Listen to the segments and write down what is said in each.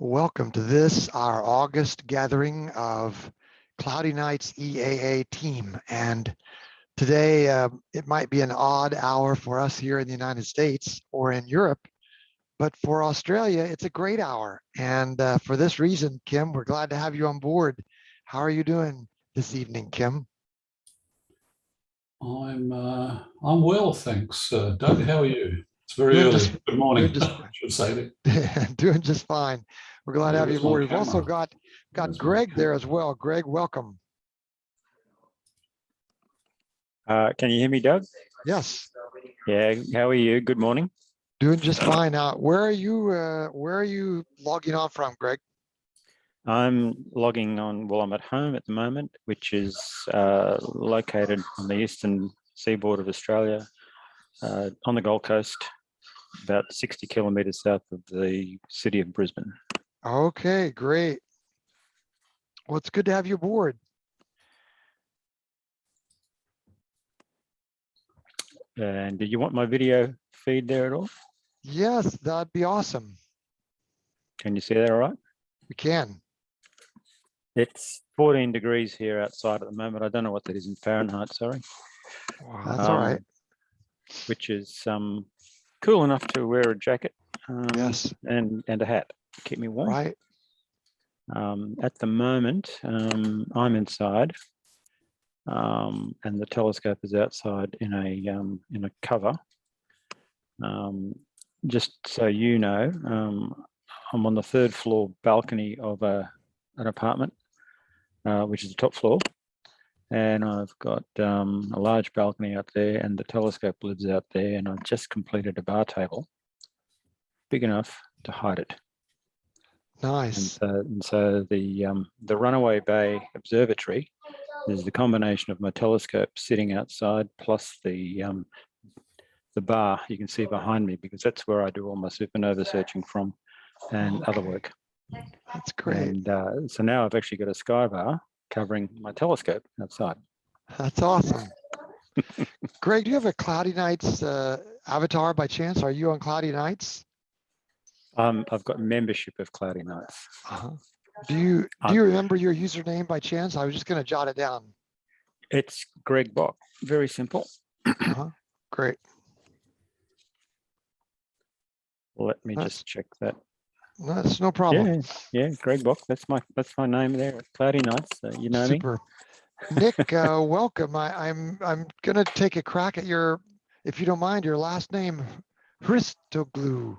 Welcome to this, our August gathering of Cloudy Nights EAA team. And today it might be an odd hour for us here in the United States or in Europe, but for Australia, it's a great hour. And for this reason, Kim, we're glad to have you on board. How are you doing this evening, Kim? I'm well, thanks, Doug. How are you? It's very Doing early. just, Good morning, doing just, I should say that. doing just fine. We're glad to have you Where's my aboard. We've also camera? got Where's my Greg there camera? as well. Greg, welcome. Can you hear me, Doug? Yes. Yeah, how are you? Good morning. Doing just fine. Now, where are you logging on from, Greg? I'm logging on, well, I'm at home at the moment, which is located on the eastern seaboard of Australia, on the Gold Coast, about 60 kilometres south of the city of Brisbane. Okay, great. Well, it's good to have you aboard. And do you want my video feed there at all? Yes, that'd be awesome. Can you see that all right? We can. It's 14 degrees here outside at the moment. I don't know what that is in Fahrenheit, sorry. Wow, that's all right. Which is cool enough to wear a jacket Yes. and a hat to keep me warm. Right. At the moment, I'm inside, and the telescope is outside in a cover. Just so you know, I'm on the third floor balcony of an apartment, which is the top floor, and I've got a large balcony up there, and the telescope lives out there, and I've just completed a bar table big enough to hide it. Nice. And so the Runaway Bay Observatory is the combination of my telescope sitting outside plus the bar you can see behind me, because that's where I do all my supernova searching from and other work. That's great. And so now I've actually got a sky bar covering my telescope outside. That's awesome. Greg, do you have a Cloudy Nights avatar by chance? Are you on Cloudy Nights? I've got membership of Cloudy Nights. Do you remember your username by chance? I was just going to jot it down. It's Greg Bock. Very simple. Great. Let me just check that. That's no problem. Yeah, Greg Bock. That's my name there. Cloudy Nights. You know me. Super. Nick, welcome. I'm going to take a crack at your, if you don't mind, your last name, Hristoglu.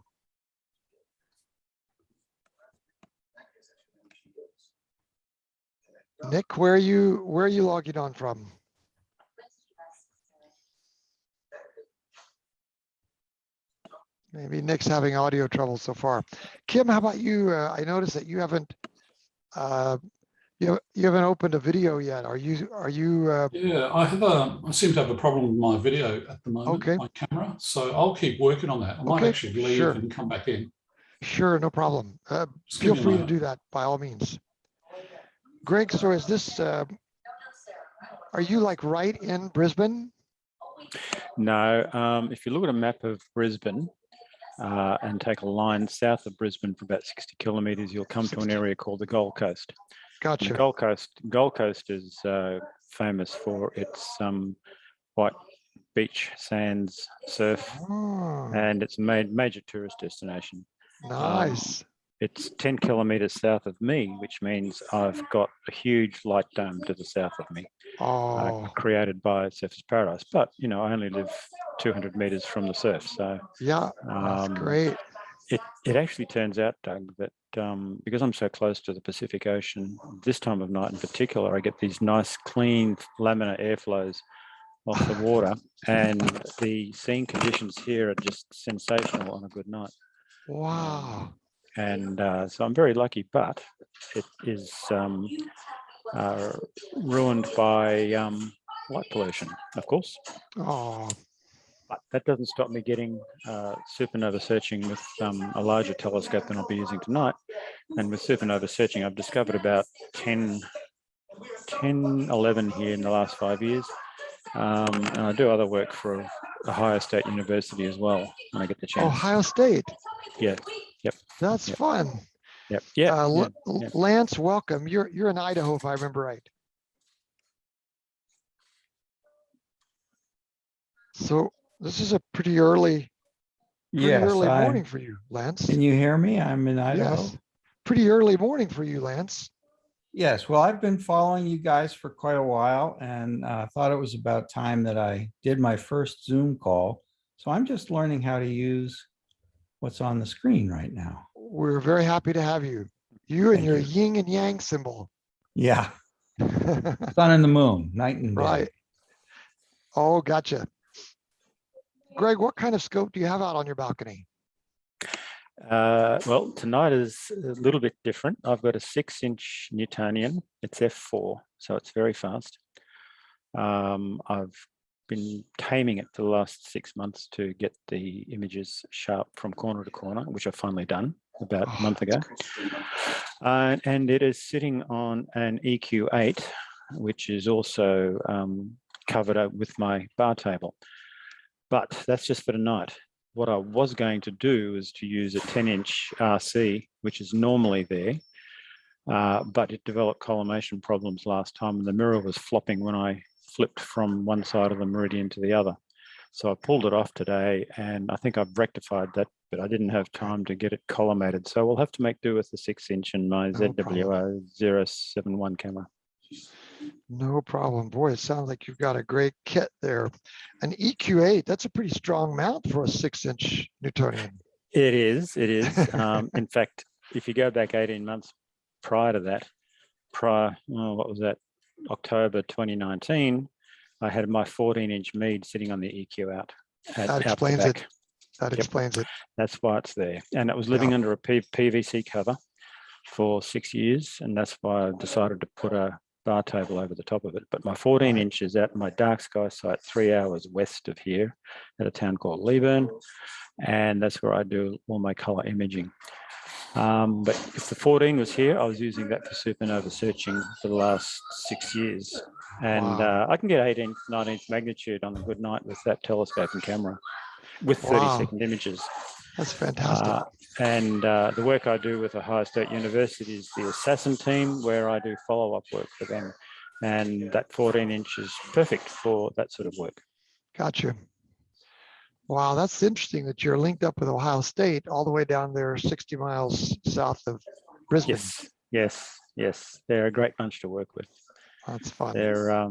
Nick, where are you logging on from? Maybe Nick's having audio trouble so far. Kim, how about you? I noticed that you haven't opened a video yet. Are you? Yeah, I seem to have a problem with my video at the moment, okay. My camera. So I'll keep working on that. I might actually leave and come back in. Sure, no problem. Feel free to do that by all means. Greg, so is this, are you like right in Brisbane? No, if you look at a map of Brisbane and take a line south of Brisbane for about 60 kilometres, you'll come to an area called the Gold Coast. Gotcha. The Gold Coast is famous for its white beach, sands, surf, and it's a major tourist destination. Nice. It's 10 kilometres south of me, which means I've got a huge light dome to the south of me, created by Surfer's Paradise. But, you know, I only live 200 metres from the surf. So yeah, that's great. It actually turns out, Doug, that because I'm so close to the Pacific Ocean, this time of night in particular, I get these nice, clean laminar airflows off the water, and the scene conditions here are just sensational on a good night. Wow. And so I'm very lucky, but it is ruined by light pollution, of course. Oh. But that doesn't stop me getting supernova searching with a larger telescope than I'll be using tonight. And with supernova searching, I've discovered about 10, 11 here in the last 5 years. And I do other work for Ohio State University as well when I get the chance. Ohio State? Yeah. Yep. That's fun. Yep. Yeah. Lance, welcome. You're in Idaho, if I remember right. So this is a pretty early Yes, morning for you, Lance. can you hear me? I'm in Idaho. Yes, pretty early morning for you, Lance. Yes, well, I've been following you guys for quite a while and thought it was about time that I did my first Zoom call. So I'm just learning how to use what's on the screen right now. We're very happy to have you. You and Thank your you. yin and yang symbol. Yeah, sun and the moon, night and day. Right. Oh, gotcha. Greg, what kind of scope do you have out on your balcony? Well, tonight is a little bit different. I've got a 6-inch Newtonian. It's f4, so it's very fast. I've been taming it for the last 6 months to get the images sharp from corner to corner, which I've finally done about a month ago. And it is sitting on an EQ8, which is also covered up with my bar table. But that's just for tonight. What I was going to do is to use a 10-inch RC, which is normally there, but it developed collimation problems last time, and the mirror was flopping when I flipped from one side of the meridian to the other. So I pulled it off today, and I think I've rectified that, but I didn't have time to get it collimated. So we'll have to make do with the 6-inch and my ZWO 071 camera. No problem. Boy, it sounds like you've got a great kit there. An EQ8, that's a pretty strong mount for a 6-inch Newtonian. It is. In fact, if you go back 18 months prior to that, what was that? October 2019, I had my 14-inch Meade sitting on the EQ out. That explains it. That explains it. That's why it's there. And it was living under a PVC cover for 6 years. And that's why I decided to put a bar table over the top of it. But my 14-inch is at my dark sky site 3 hours west of here at a town called Leeburn. And that's where I do all my color imaging. But if the 14 was here, I was using that for supernova searching for the last 6 years. And I can get 18th, 19th magnitude on a good night with that telescope and camera with 30-second images. That's fantastic. And the work I do with Ohio State University is the Assassin team, where I do follow-up work for them. And that 14-inch is perfect for that sort of work. Gotcha. Wow, that's interesting that you're linked up with Ohio State all the way down there 60 miles south of Brisbane. Yes. They're a great bunch to work with. That's fun. They're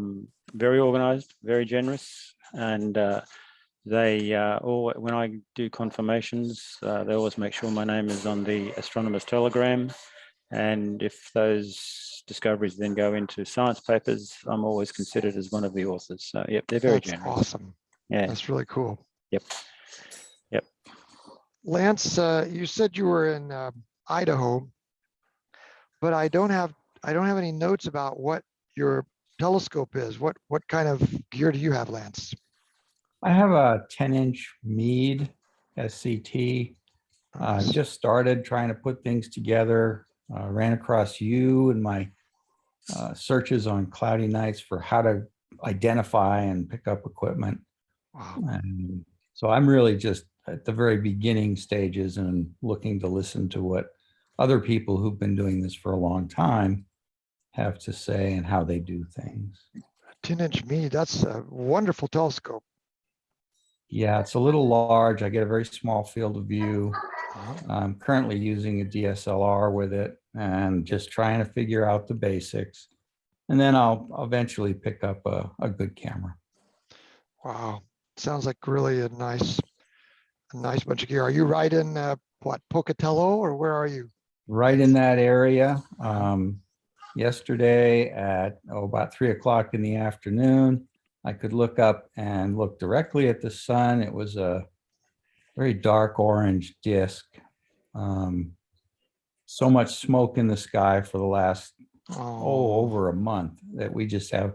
very organized, very generous, and when I do confirmations, they always make sure my name is on the astronomer's telegram. And if those discoveries then go into science papers, I'm always considered as one of the authors. So, yep, they're very generous. That's awesome. Yeah, that's really cool. Yep. Lance, you said you were in Idaho, but I don't have any notes about what your telescope is. What kind of gear do you have, Lance? I have a 10-inch Meade SCT. Just started trying to put things together. Ran across you and my searches on cloudy nights for how to identify and pick up equipment. Wow. And so I'm really just at the very beginning stages and looking to listen to what other people who've been doing this for a long time have to say and how they do things. 10-inch Meade, that's a wonderful telescope. Yeah, it's a little large. I get a very small field of view. I'm currently using a DSLR with it and just trying to figure out the basics. And then I'll eventually pick up a good camera. Wow, sounds like really a nice bunch of gear. Are you right in Pocatello, or where are you? Right in that area. Yesterday at about 3 o'clock in the afternoon, I could look up and look directly at the sun. It was a very dark orange disk. So much smoke in the sky for the last over a month that we just have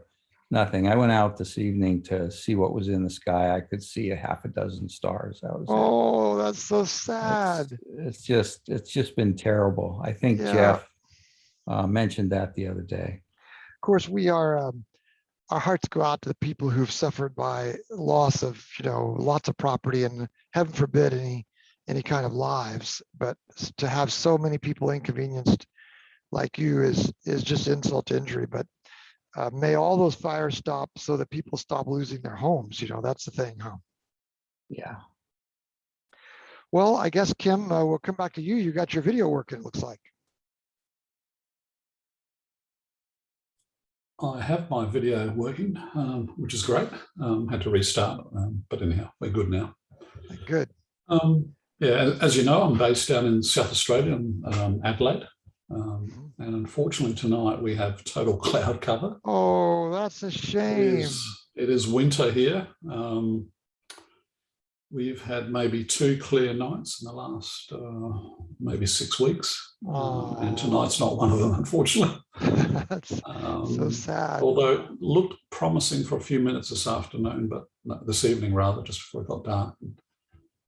nothing. I went out this evening to see what was in the sky. I could see a half a dozen stars. That was it. That's so sad. It's just been terrible. I think Jeff mentioned that the other day. Of course, we are. Our hearts go out to the people who've suffered by loss of, lots of property, and heaven forbid any kind of lives, but to have so many people inconvenienced like you is just insult to injury. But may all those fires stop so that people stop losing their homes. That's the thing, huh? Yeah. Well, I guess, Kim, we'll come back to you. You got your video working, it looks like. I have my video working, which is great. Had to restart, but anyhow, we're good now. Good. Yeah, as you know, I'm based down in South Australia, in Adelaide. And unfortunately tonight we have total cloud cover. Oh, that's a shame. It is winter here. We've had maybe 2 clear nights in the last maybe 6 weeks. And tonight's not one of them, unfortunately. That's so sad. Although it looked promising for a few minutes this afternoon, but no, this evening rather, just before it got dark.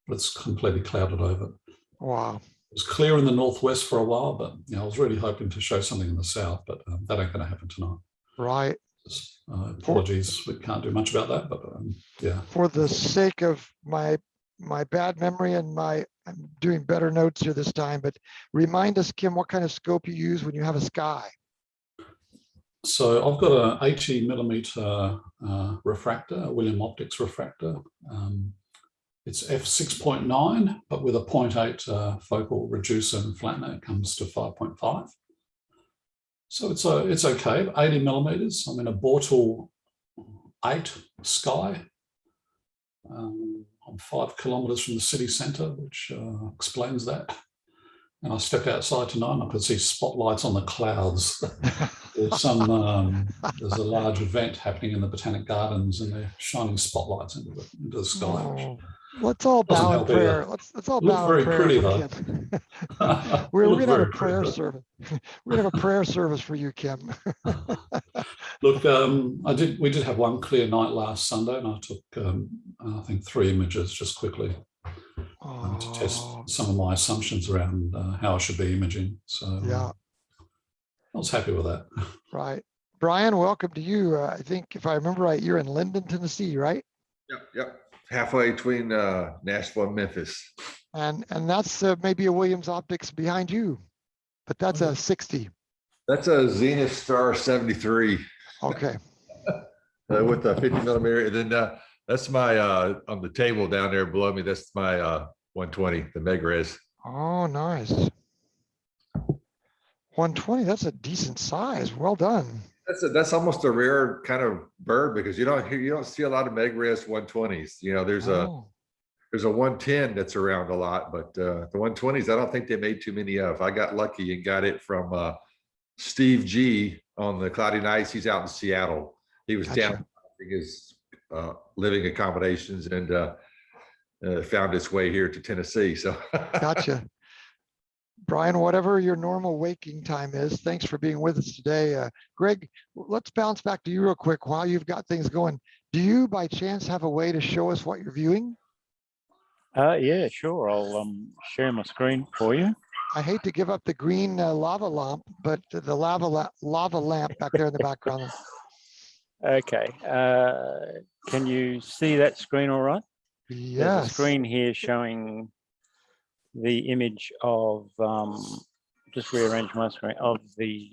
But it's completely clouded over. Wow. It was clear in the northwest for a while, but I was really hoping to show something in the south, but that ain't going to happen tonight. Right. Apologies, we can't do much about that, but yeah. For the sake of my bad memory and I'm doing better notes here this time, but remind us, Kim, what kind of scope you use when you have a sky. So I've got an 80 millimeter refractor, a William Optics refractor. It's f6.9, but with a 0.8 focal reducer and flattener, it comes to 5.5. So it's okay, 80 millimeters. I'm in a Bortle 8 sky. I'm 5 kilometers from the city centre, which explains that. And I stepped outside tonight and I could see spotlights on the clouds. There's there's a large event happening in the Botanic Gardens and they're shining spotlights into the sky. Oh, let's all bow in prayer. Let's all bow in prayer. Pretty, for Kim. We're gonna have a prayer service. We're gonna have a prayer service for you, Kim. Look, we did have one clear night last Sunday, and I took I think 3 images just quickly to test some of my assumptions around how I should be imaging. So yeah, I was happy with that. Right, Brian, welcome to you. I think if I remember right, you're in Linden, Tennessee, right? Yep. Halfway between Nashville and Memphis. And that's maybe a Williams Optics behind you, but that's a 60. That's a Zenith Star 73. Okay. With a 50 millimeter. And then that's my on the table down there below me. That's my 120, the Megres. Oh, nice. 120. That's a decent size. Well done. That's almost a rare kind of bird because you don't see a lot of Megres 120s. There's a 110 that's around a lot, but the 120s I don't think they made too many of. I got lucky and got it from Steve G on the cloudy nights. He's out in Seattle. He was down his living accommodations and found its way here to Tennessee. So gotcha. Brian, whatever your normal waking time is, thanks for being with us today. Greg, let's bounce back to you real quick while you've got things going. Do you by chance have a way to show us what you're viewing? Yeah, sure. I'll share my screen for you. I hate to give up the green lava lamp, but the lava lamp back there in the background. Okay. Can you see that screen all right? Yes. There's a screen here showing the image of, just rearrange my screen, of the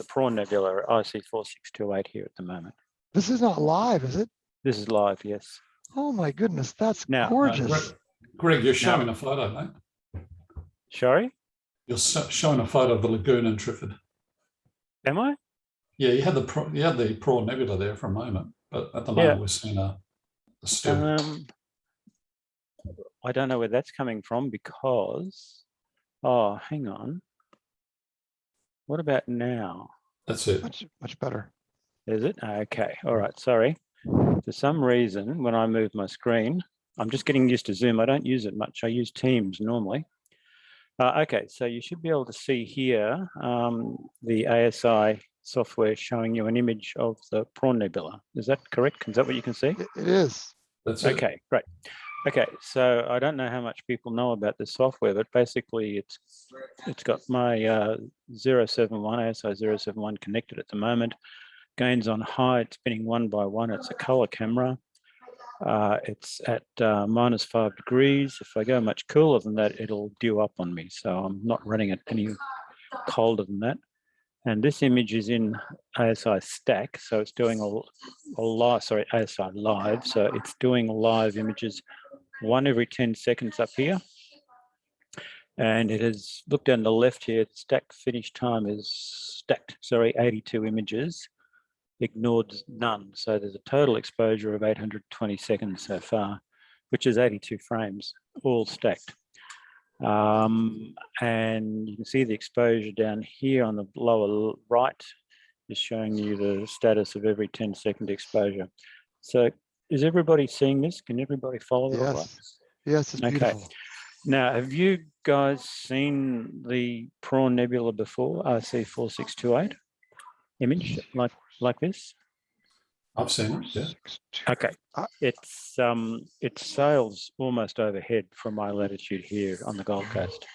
Prawn Nebula IC 4628 here at the moment. This is not live, is it? This is live, yes. Oh my goodness, that's now, gorgeous. Greg, you're showing a photo, mate. Sorry? You're showing a photo of the lagoon in Triffid. Am I? Yeah, you had the Prawn Nebula there for a moment, but at the moment we're seeing a still. I don't know where that's coming from because, oh, hang on. What about now? That's it. Much better. Is it? Okay. All right. Sorry. For some reason, when I move my screen, I'm just getting used to Zoom. I don't use it much. I use Teams normally. Okay. So you should be able to see here the ASI software showing you an image of the Prawn Nebula. Is that correct? Is that what you can see? It is. That's it. Okay, great. Okay, so I don't know how much people know about this software, but basically it's got my 071, ASI 071 connected at the moment. Gains on high, it's spinning 1 by 1. It's a color camera. It's at -5 degrees. If I go much cooler than that, it'll dew up on me. So I'm not running it any colder than that. And this image is in ASI stack, so it's doing a live, sorry, ASI live. So it's doing live images, one every 10 seconds up here. And it has, look down the left here, the stack finish time is stacked, sorry, 82 images, ignored none. So there's a total exposure of 820 seconds so far, which is 82 frames, all stacked. And you can see the exposure down here on the lower right is showing you the status of every 10-second exposure. So is everybody seeing this? Can everybody follow it all right? Yes, it's beautiful. Okay. Now, have you guys seen the Prawn Nebula before, RC4628 image like this? I've seen it, yeah. Okay, it sails almost overhead from my latitude here on the Gold Coast.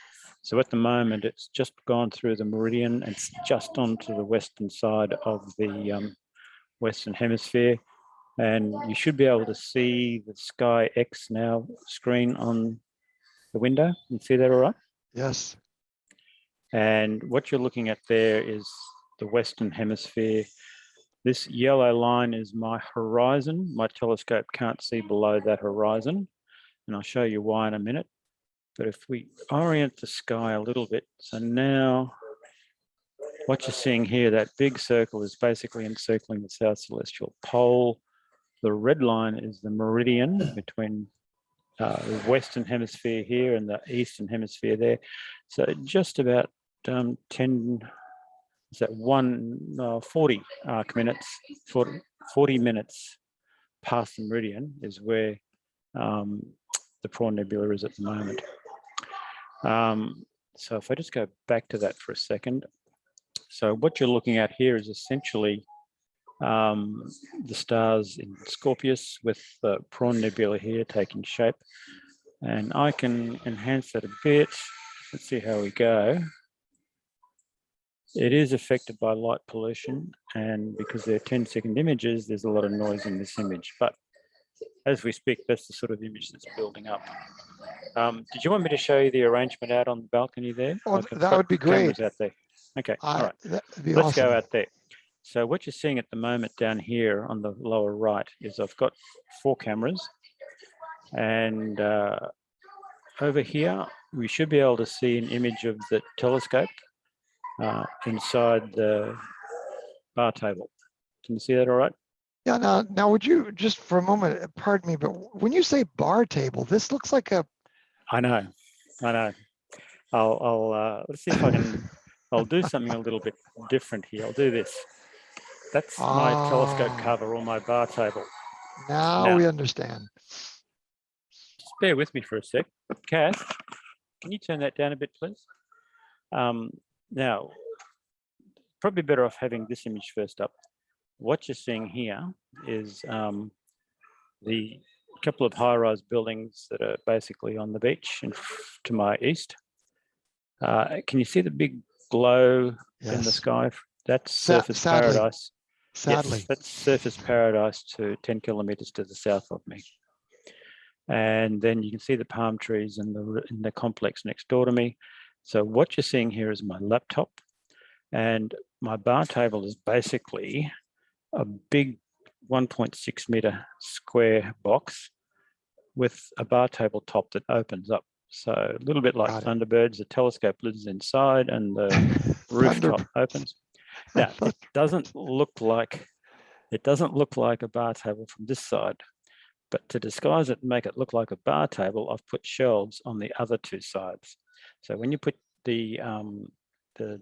So at the moment, it's just gone through the meridian. It's just onto the western side of the Western Hemisphere. And you should be able to see the Sky X now screen on the window. You see that all right? Yes. And what you're looking at there is the Western Hemisphere. This yellow line is my horizon. My telescope can't see below that horizon, and I'll show you why in a minute. But if we orient the sky a little bit, so now what you're seeing here, that big circle is basically encircling the South Celestial Pole. The red line is the meridian between the Western Hemisphere here and the Eastern Hemisphere there. So just about 40 arc minutes, 40 minutes past the meridian is where the Prawn Nebula is at the moment. So if I just go back to that for a second. So what you're looking at here is essentially the stars in Scorpius with the Prawn Nebula here taking shape. And I can enhance that a bit. Let's see how we go. It is affected by light pollution, and because they're 10-second images, there's a lot of noise in this image. But as we speak, that's the sort of image that's building up. Did you want me to show you the arrangement out on the balcony there? Oh, that would be great. Out there. Okay, all right. That'd be Let's awesome. go out there. So what you're seeing at the moment down here on the lower right is I've got 4 cameras, and over here we should be able to see an image of the telescope inside the bar table. Can you see that all right? Yeah, now would you just for a moment, pardon me, but when you say bar table, this looks like a... I know. I'll let's see if I can, I'll do something a little bit different here. I'll do this. That's my telescope cover or my bar table. Now we understand. Just bear with me for a sec. Cass, can you turn that down a bit, please? Now, probably better off having this image first up. What you're seeing here is the couple of high-rise buildings that are basically on the beach and to my east. Can you see the big glow in the sky? That's surface paradise. Sadly. Yes, that's surface paradise to 10 kilometers to the south of me. And then you can see the palm trees in the complex next door to me. So what you're seeing here is my laptop, and my bar table is basically a big 1.6 meter square box with a bar table top that opens up. So a little bit like Thunderbirds, the telescope lives inside and the rooftop opens. Now it doesn't look like a bar table from this side, but to disguise it and make it look like a bar table, I've put shelves on the other 2 sides. So when you put the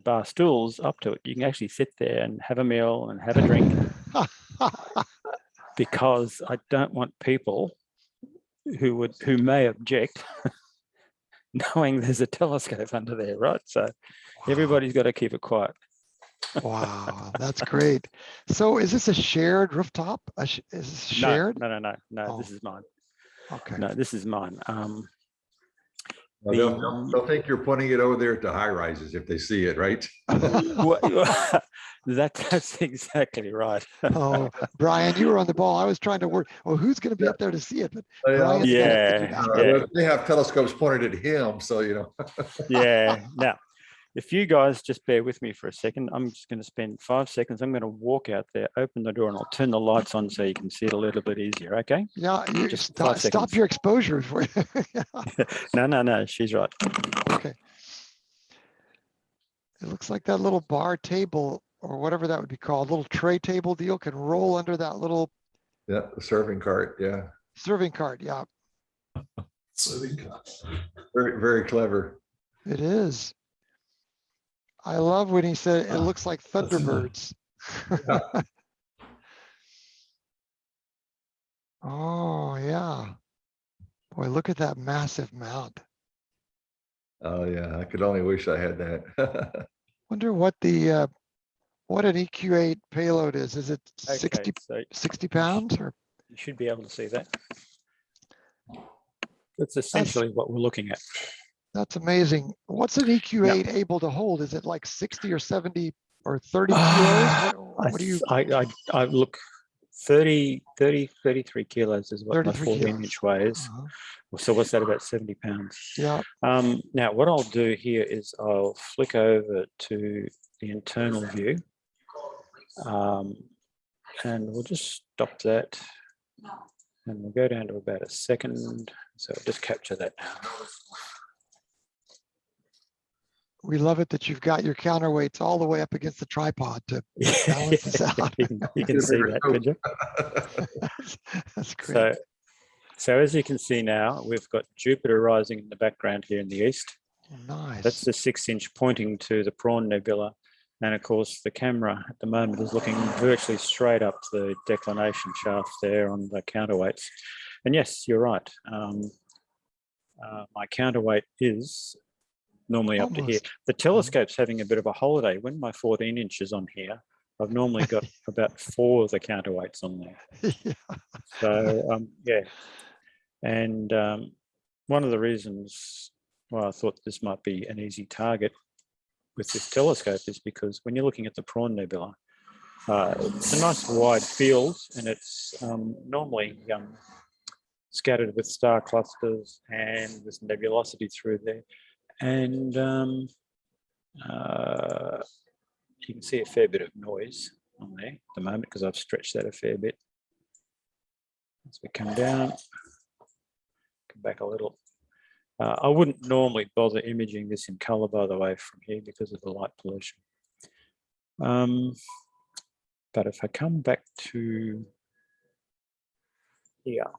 bar stools up to it, you can actually sit there and have a meal and have a drink. Because I don't want people who may object knowing there's a telescope under there, right? So everybody's got to keep it quiet. Wow, that's great. So is this a shared rooftop? Is this shared? No, this is mine. Okay. No, this is mine. They'll think you're pointing it over there to high rises if they see it, right? That's exactly right. Oh, Brian, you were on the ball. I was trying to work. Well, who's going to be up there to see it? But Brian's got it figured out. Yeah. They have telescopes pointed at him, so you know. Yeah. Now, if you guys just bear with me for a second, I'm just going to spend 5 seconds. I'm going to walk out there, open the door, and I'll turn the lights on so you can see it a little bit easier. Okay? Yeah, you Just 5 stop seconds. your exposure before. No. She's right. Okay. It looks like that little bar table or whatever that would be called, little tray table deal can roll under that little Yeah, the serving cart. Yeah, serving cart. Yeah, Serving cart. very, very clever. it is. I love when he said it looks like That's in there. Thunderbirds. Oh, yeah. Boy, look at that massive mount. Oh yeah, I could only wish I had that. Wonder what the what an EQ8 payload is. Is it Okay, so 60 pounds or? you should be able to see that. That's essentially what we're looking at. That's amazing. What's an EQ8 able to hold? Is it like 60 or 70 or 30 kilos? What do you? I look 33 kilos is what my 33 14 kilos. inch weighs. So what's that, about 70 pounds? Yeah. Now what I'll do here is I'll flick over to the internal view. And we'll just stop that. And we'll go down to about a second. So I'll just capture that now. We love it that you've got your counterweights all the way up against the tripod to balance this out. You can see that, could you? That's great. So as you can see now, we've got Jupiter rising in the background here in the east. Nice. That's the 6-inch pointing to the Prawn Nebula. And of course, the camera at the moment is looking virtually straight up the declination shaft there on the counterweights. And yes, you're right. My counterweight is normally up to here. The telescope's having a bit of a holiday. When my 14 inches on here, I've normally got about 4 of the counterweights on there. Yeah. So yeah. And one of the reasons why I thought this might be an easy target with this telescope is because when you're looking at the Prawn Nebula, it's a nice wide field, and it's normally scattered with star clusters, and there's nebulosity through there. And you can see a fair bit of noise on there at the moment because I've stretched that a fair bit. As we come down, come back a little. I wouldn't normally bother imaging this in color, by the way, from here because of the light pollution. But if I come back to here,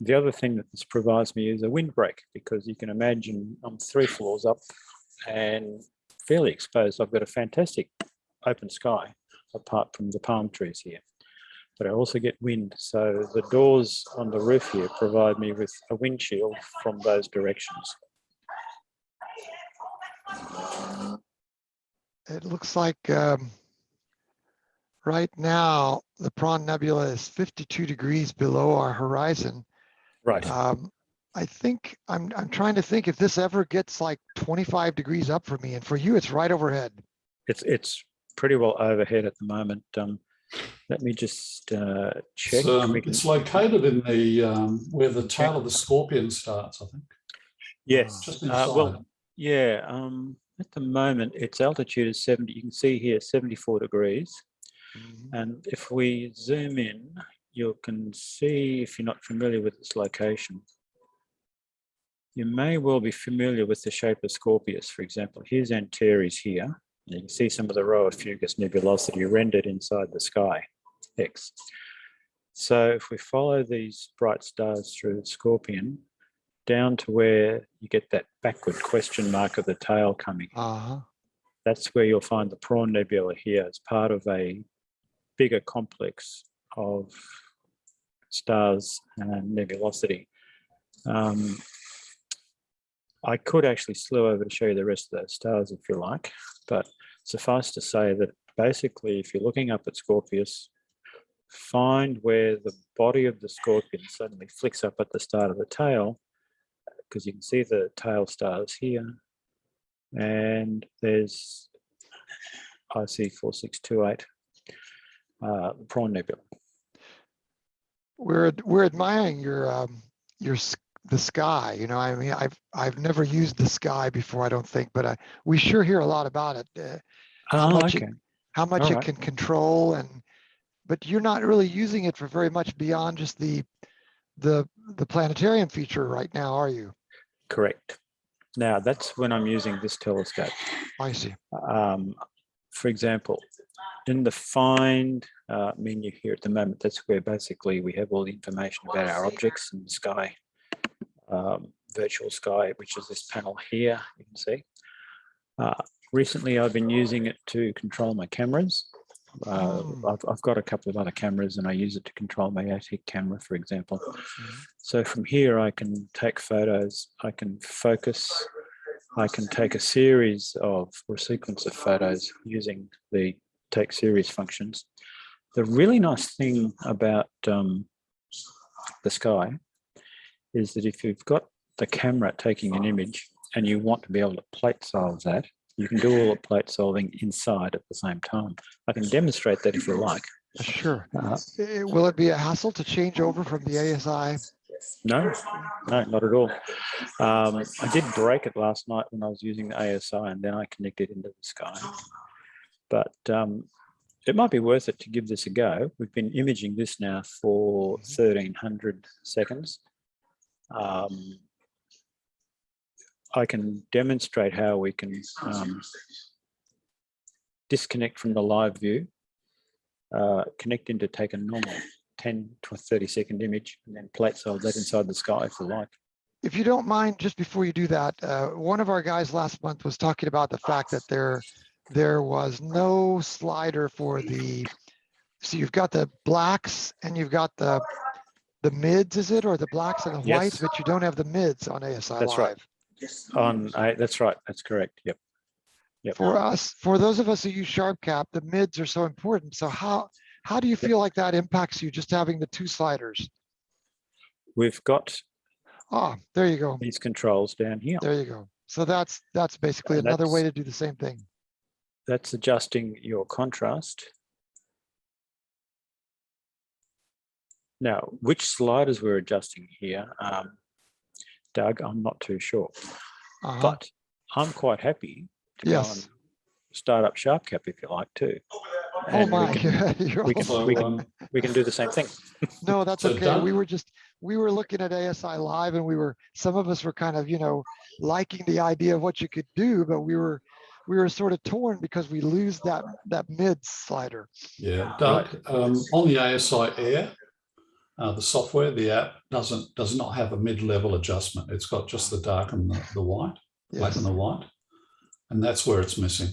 the other thing that this provides me is a windbreak, because you can imagine I'm 3 floors up and fairly exposed. I've got a fantastic open sky apart from the palm trees here, but I also get wind. So the doors on the roof here provide me with a windshield from those directions. It looks like right now the Prawn Nebula is 52 degrees below our horizon. Right. I think I'm trying to think if this ever gets like 25 degrees up for me, and for you, it's right overhead. It's pretty well overhead at the moment. Let me just check. It's located in the where the tail of the Scorpion starts, I think. Yes. Just inside. Well, yeah. At the moment, its altitude is 70. You can see here 74 degrees. And if we zoom in, you can see, if you're not familiar with this location, you may well be familiar with the shape of Scorpius. For example, here's Antares here. You can see some of the Rho Fugus nebulosity rendered inside the sky, X. So if we follow these bright stars through Scorpion, down to where you get that backward question mark of the tail coming, that's where you'll find the Prawn Nebula here as part of a bigger complex of stars and nebulosity. I could actually slew over to show you the rest of those stars if you like, but suffice to say that basically if you're looking up at Scorpius, find where the body of the Scorpion suddenly flicks up at the start of the tail, because you can see the tail stars here, and there's IC 4628, Prawn Nebula. We're admiring the sky. You know, I mean, I've never used the sky before, I don't think, but we sure hear a lot about it. How much okay. how much All it right. can control, but you're not really using it for very much beyond just the planetarium feature right now, are you? Correct. Now that's when I'm using this telescope. I see. For example, in the find menu here at the moment, that's where basically we have all the information about our objects in the sky, virtual sky, which is this panel here, you can see. Recently, I've been using it to control my cameras. I've got a couple of other cameras and I use it to control my ATIC camera, for example. So from here, I can take photos, I can focus, I can take a series of or sequence of photos using the take series functions. The really nice thing about the sky is that if you've got the camera taking an image and you want to be able to plate solve that, you can do all the plate solving inside at the same time. I can demonstrate that if you like. Sure. Will it be a hassle to change over from the ASI? No, not at all. I did break it last night when I was using the ASI and then I connected into the sky. But it might be worth it to give this a go. We've been imaging this now for 1,300 seconds. I can demonstrate how we can disconnect from the live view, connect in to take a normal 10 to 30 second image and then plate solve that inside the sky if you like. If you don't mind, just before you do that, one of our guys last month was talking about the fact that there was no slider for so you've got the blacks and you've got the mids, is it, or the blacks and the whites, but you don't have the mids on ASI That's Live. Right. That's right. That's correct. Yep. For those of us who use SharpCap, the mids are so important. So how do you feel like that impacts you, just having the two sliders? We've got there you go. These controls down here. There you go. So that's basically another way to do the same thing. That's adjusting your contrast. Now, which sliders we're adjusting here, Doug, I'm not too sure, but I'm quite happy to go and start up SharpCap if you like too. And we can do the same thing. No, that's okay. We were looking at ASI Live and some of us were kind of, liking the idea of what you could do, but we were sort of torn because we lose that mid slider. Yeah, Doug, on the ASI Air, the software, the app does not have a mid-level adjustment. It's got just the dark and the white, black and the white, and that's where it's missing.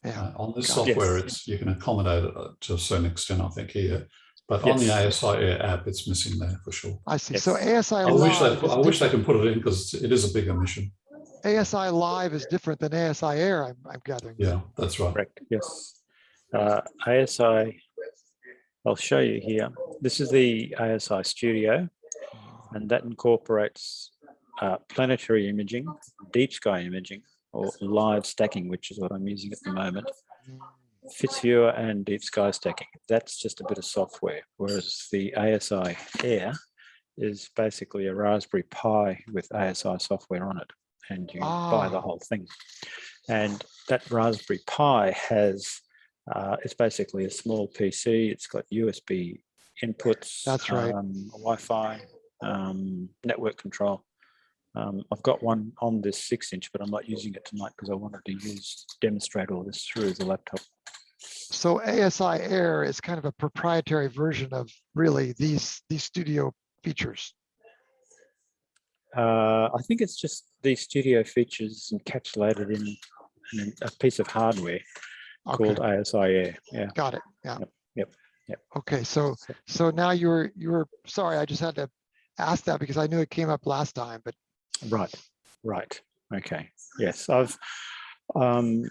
Yeah. On this software, you can accommodate it to a certain extent, I think, here. But on the ASI Air app, it's missing there for sure. I see. So ASI I wish they can put it in because it is a bigger mission. ASI Live is different than ASI Air, I'm gathering. Yeah, that's right. Correct. Yes. ASI, I'll show you here. This is the ASI Studio, and that incorporates planetary imaging, deep sky imaging, or live stacking, which is what I'm using at the moment. Fitzviewer and deep sky stacking. That's just a bit of software, whereas the ASI Air is basically a Raspberry Pi with ASI software on it, and you buy the whole thing. And that Raspberry Pi has, it's basically a small PC. It's got USB inputs. That's right. Wi-Fi, network control. I've got one on this 6-inch, but I'm not using it tonight because I wanted to demonstrate all this through the laptop. So ASI Air is kind of a proprietary version of really these studio features. I think it's just these studio features encapsulated in a piece of hardware called ASI Air. Yeah. Got it. Yeah. Yep. Okay. So now you were sorry, I just had to ask that because I knew it came up last time, but. Right. Okay. Yes, I've been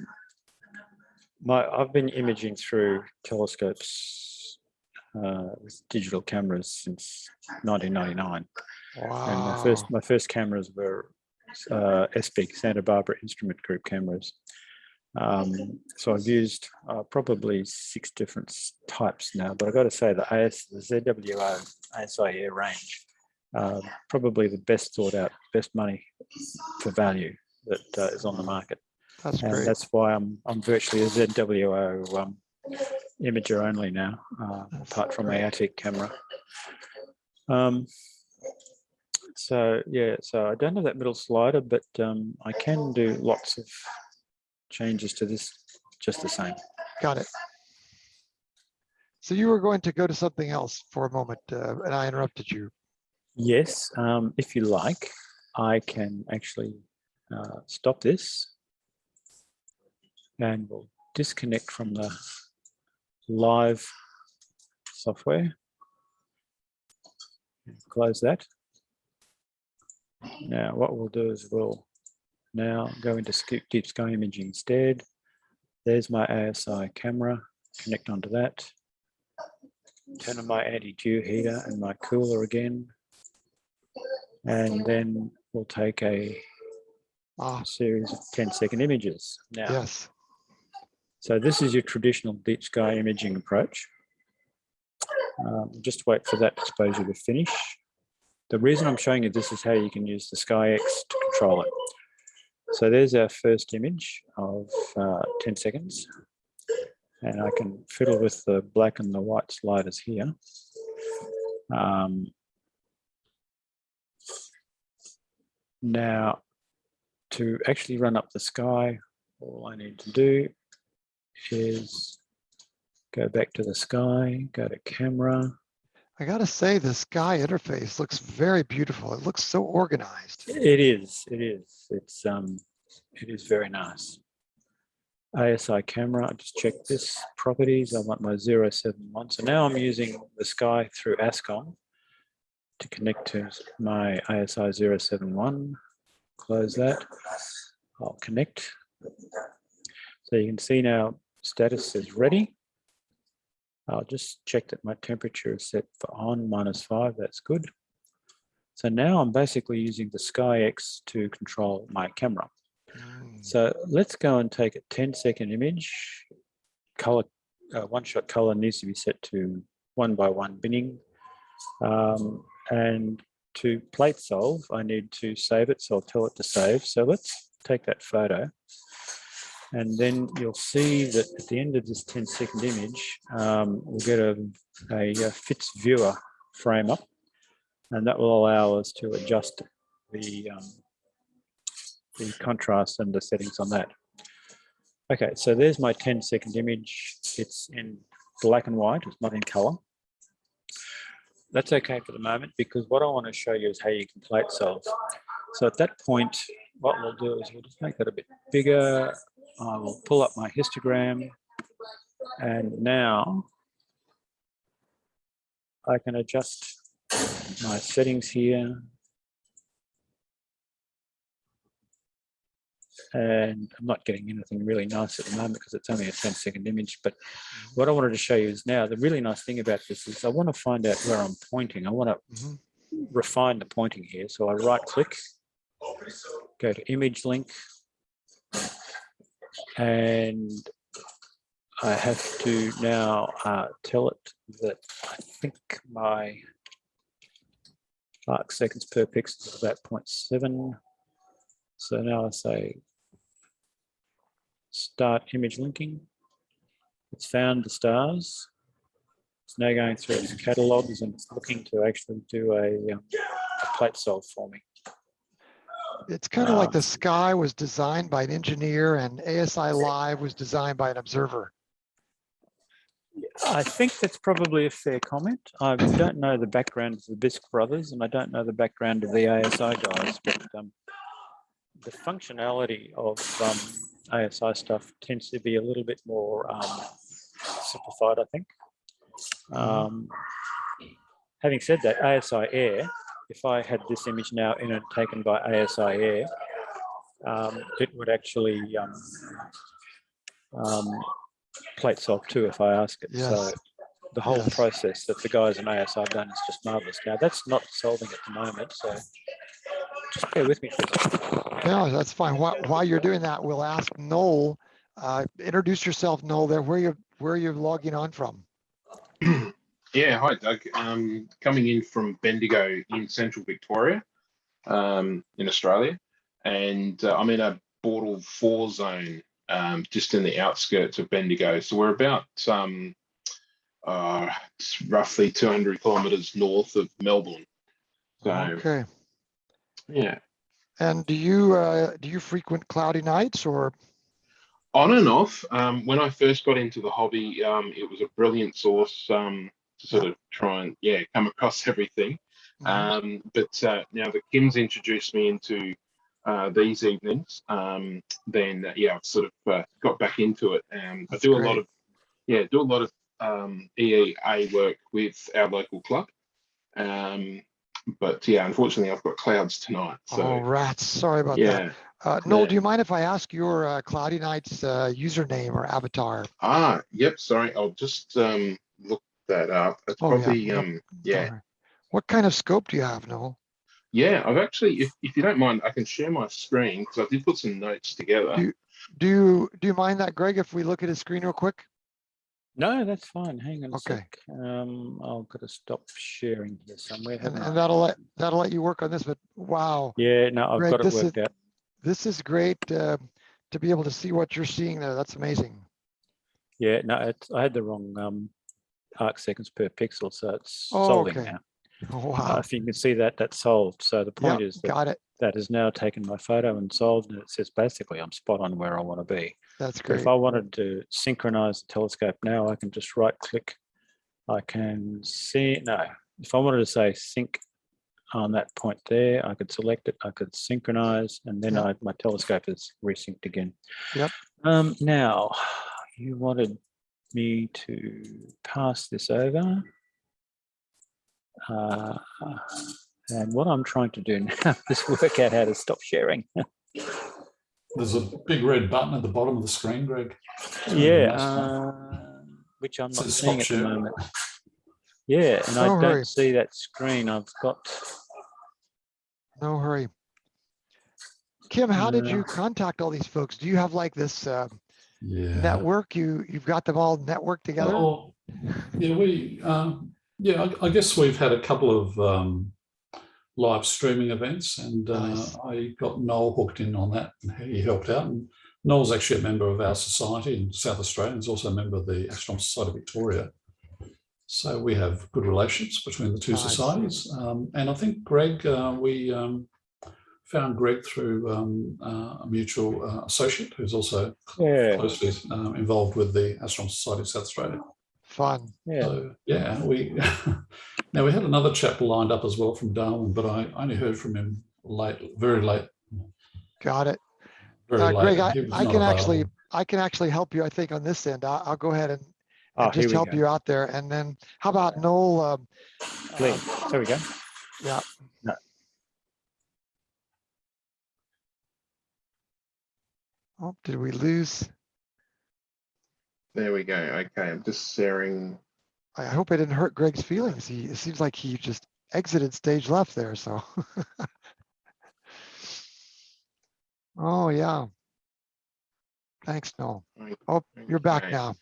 imaging through telescopes with digital cameras since 1999. Wow. And my first cameras were SBIG, Santa Barbara Instrument Group cameras. So I've used probably 6 different types now, but I've got to say the ZWO ASI Air range, probably the best thought out, best money for value that is on the market. That's And great. that's why I'm virtually a ZWO imager only now, apart from my ATIC camera. So yeah, so I don't have that middle slider, but I can do lots of changes to this just the same. Got it. So you were going to go to something else for a moment, and I interrupted you. Yes, if you like, I can actually stop this and we'll disconnect from the live software. Close that. Now what we'll do is we'll now go into deep sky imaging instead. There's my ASI camera, connect onto that. Turn on my anti-dew heater and my cooler again. And then we'll take a series of 10-second images. Now, Yes. so this is your traditional deep sky imaging approach. Just wait for that exposure to finish. The reason I'm showing you this is how you can use the SkyX to control it. So there's our first image of 10 seconds. And I can fiddle with the black and the white sliders here. Now, to actually run up the sky, all I need to do is go back to the sky, go to camera. I got to say, the sky interface looks very beautiful. It looks so organized. It is. It is very nice. ASI camera, I just check this properties. I want my 071. So now I'm using the sky through ASCOM to connect to my ASI 071. Close that. I'll connect. So you can see now status is ready. I'll just check that my temperature is set for on -5. That's good. So now I'm basically using the SkyX to control my camera. So let's go and take a 10-second image. Color, one-shot color needs to be set to 1:1 binning. And to plate solve, I need to save it. So I'll tell it to save. So let's take that photo. And then you'll see that at the end of this 10-second image, we'll get a Fitz viewer frame up. And that will allow us to adjust the contrast and the settings on that. Okay, so there's my 10-second image. It's in black and white, it's not in color. That's okay for the moment because what I want to show you is how you can plate solve. So at that point, what we'll do is we'll just make that a bit bigger. I will pull up my histogram and now I can adjust my settings here. And I'm not getting anything really nice at the moment because it's only a 10-second image. But what I wanted to show you is now the really nice thing about this is I want to find out where I'm pointing. I want to refine the pointing here. So I right click, go to image link, and I have to now tell it that I think my arc seconds per pixel is about 0.7. So now I say start image linking. It's found the stars. It's now going through its catalogs and it's looking to actually do a plate solve for me. It's kind of like the sky was designed by an engineer and ASI Live was designed by an observer. I think that's probably a fair comment. I don't know the background of the Bisque brothers and I don't know the background of the ASI guys, but the functionality of ASI stuff tends to be a little bit more simplified, I think. Having said that, ASI Air, if I had this image now in it taken by ASI Air, it would actually plate solve too if I ask it. Yes. So the whole process that the guys in ASI have done is just marvelous. Now that's not solving at the moment, so just bear with me for a second. No, that's fine. While you're doing that, we'll ask Noel Introduce yourself, Noel. There, where you're logging on from. Yeah, hi Doug. Coming in from Bendigo in central Victoria, in Australia, and I'm in a Bortle 4 zone, just in the outskirts of Bendigo. So we're about roughly 200 kilometres north of Melbourne. So Okay. yeah. And do you frequent cloudy nights or? On and off. When I first got into the hobby, it was a brilliant source to sort of try and come across everything. Mhm. But now that Kim's introduced me into these evenings, then I've sort of got back into it. I That's do a great. lot of EAA work with our local club. But unfortunately, I've got clouds tonight. So Oh, rats. Sorry about that. Noel, do you mind if I ask your Cloudy Nights username or avatar? Yep. Sorry, I'll just look that up. It's Oh, probably yeah. Don't worry. What kind of scope do you have, Noel? Yeah, I've actually, if you don't mind, I can share my screen because I did put some notes together. Do you mind that, Greg, if we look at his screen real quick? No, that's fine. Hang on a Okay. sec. I've got to stop sharing here somewhere. And haven't I? that'll let you work on this. But wow, Yeah, no, I've Greg, got it worked out. this is great to be able to see what you're seeing there. That's amazing. Yeah, no, I had the wrong arc seconds per pixel, so it's Oh, solving okay. now. Oh, wow. If you can see that, that's solved. So the point Yep, is that got it. that has now taken my photo and solved, and it says basically I'm spot on where I want to be. That's But great. if I wanted to synchronize the telescope now, I can just right click. I can see, no, if I wanted to say sync on that point there, I could select it, I could synchronize, and then Yep. my telescope is resynced again. Yep. Now, you wanted me to pass this over. And what I'm trying to do now is work out how to stop sharing. There's a big red button at the bottom of the screen, Greg. Yeah, which I'm not Says seeing stop at the sharing. moment. Yeah, and No I hurry. don't see that screen. I've got. No hurry. Kim, how did you contact all these folks? Do you have like this network? You've got them all networked together? Oh, yeah, I guess we've had a couple of live streaming events, and Nice. I got Noel hooked in on that, and he helped out. And Noel's actually a member of our society in South Australia. He's also a member of the Astronomical Society of Victoria. So we have good relations between the two societies. And I think Greg, we found Greg through a mutual associate who's also closely involved with the Astronomical Society of South Australia. Fun. Yeah. So we now we had another chap lined up as well from Darwin, but I only heard from him very late. Got it. Very late. Greg, I can actually help you, I think, on this end. I'll go ahead and just help you out there. And then how about Noel? There we go. Yeah. No. Oh, did we lose? There we go. Okay, I'm just sharing. I hope I didn't hurt Greg's feelings. It seems like he just exited stage left there. So. Oh, yeah. Thanks, Noel. Oh, you're back now.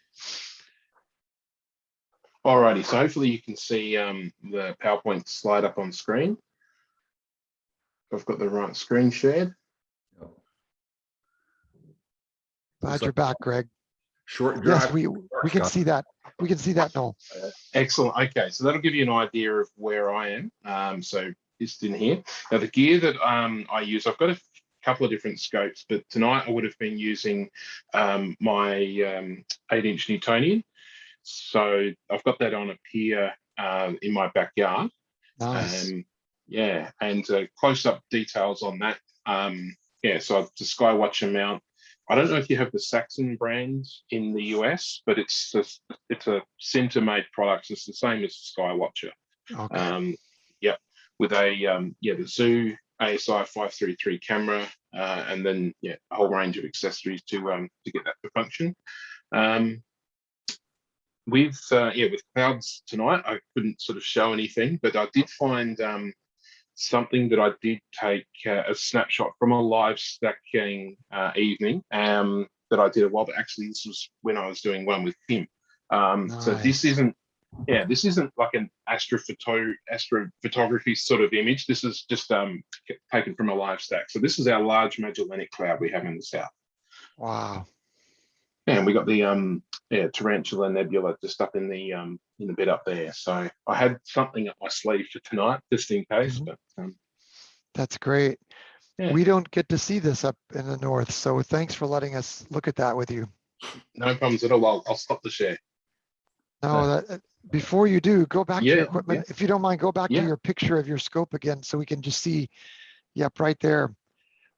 Alrighty, so hopefully you can see the PowerPoint slide up on screen. I've got the right screen shared. Glad you're back, Greg. Short drive. Yes, we can see that. We can see that, Noel. Excellent. Okay, so that'll give you an idea of where I am. So just in here. Now the gear that I use, I've got a couple of different scopes, but tonight I would have been using my 8-inch Newtonian. So I've got that on a pier in my backyard. Nice. And close-up details on that. So the Skywatcher mount. I don't know if you have the Saxon brand in the US, but it's a center-made product. It's the same as Skywatcher. Okay. With a the Zoo ASI 533 camera, and then a whole range of accessories to get that to function. With clouds tonight, I couldn't sort of show anything, but I did find something that I did take a snapshot from a live stacking evening. that I did a while, but actually this was when I was doing one with Tim. So this Nice. this isn't like an astrophotography sort of image. This is just taken from a live stack. So this is our large Magellanic Cloud we have in the south. Wow. And we got the Tarantula Nebula just up in the bed up there. So I had something up my sleeve for tonight, just in case. Mhm. But That's great. Yeah. We don't get to see this up in the north, so thanks for letting us look at that with you. no problems at all. I'll stop the share. No, before you do, go back to your Yeah, equipment. If you don't mind, go back to Yeah. your picture of your scope again so we can just see. Yep, right there.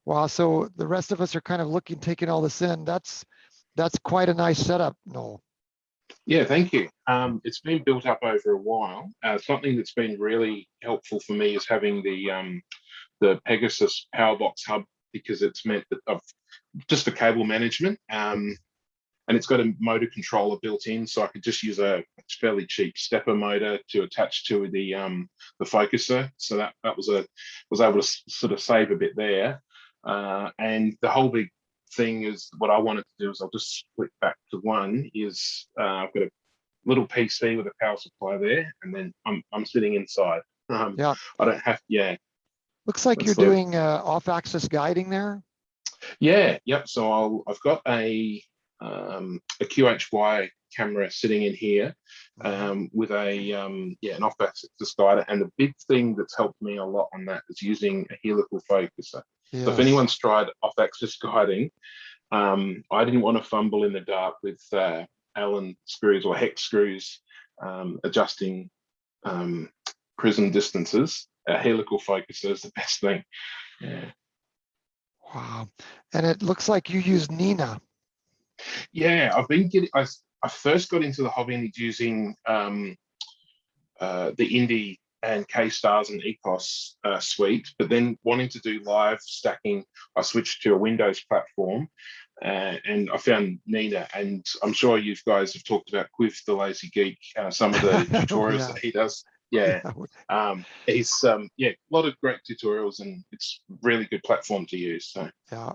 Wow. So the rest of us are kind of looking, taking all this in. That's quite a nice setup, Noel. Yeah, thank you. It's been built up over a while. Something that's been really helpful for me is having the Pegasus Powerbox hub, because it's meant that just for cable management. And it's got a motor controller built in, so I could just use a fairly cheap stepper motor to attach to the focuser. So that was able to sort of save a bit there. And the whole big thing is, what I wanted to do is, I'll just split back to one, is I've got a little PC with a power supply there, and then I'm sitting inside. Yeah. I don't have, Looks like you're doing off-axis guiding there. Yeah, yep. So I've got a QHY camera sitting in here with an off-axis guider, and the big thing that's helped me a lot on that is using a helical focuser. Yes. So if anyone's tried off-axis guiding, I didn't want to fumble in the dark with Allen screws or hex screws adjusting prism distances. A helical focuser is the best thing. Yeah. Wow. And it looks like you use Nina. Yeah, I've been getting. I first got into the hobby using the Indy and K-Stars and ECOS suite, but then wanting to do live stacking, I switched to a Windows platform, and I found Nina. And I'm sure you guys have talked about Quiv the Lazy Geek, some of the tutorials that he does. Yeah, he's a lot of great tutorials, and it's really good platform to use. So yeah,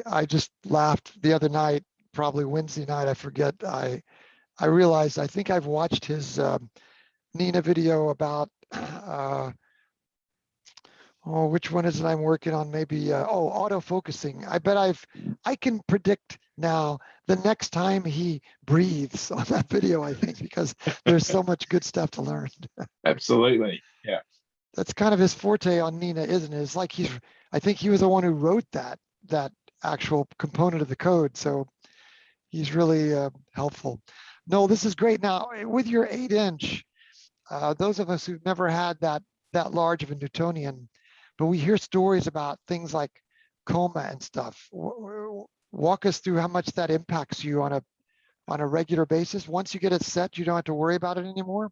I just laughed the other night, probably Wednesday night, I forget. I realized I think I've watched his Nina video about which one is it I'm working on? Maybe autofocusing. I bet I can predict now the next time he breathes on that video, I think, because there's so much good stuff to learn. Absolutely. Yeah. That's kind of his forte on Nina, isn't it? It's like I think he was the one who wrote that actual component of the code. So he's really helpful. No, this is great. Now with your 8-inch, those of us who've never had that large of a Newtonian, but we hear stories about things like coma and stuff. Walk us through how much that impacts you on a regular basis. Once you get it set, you don't have to worry about it anymore.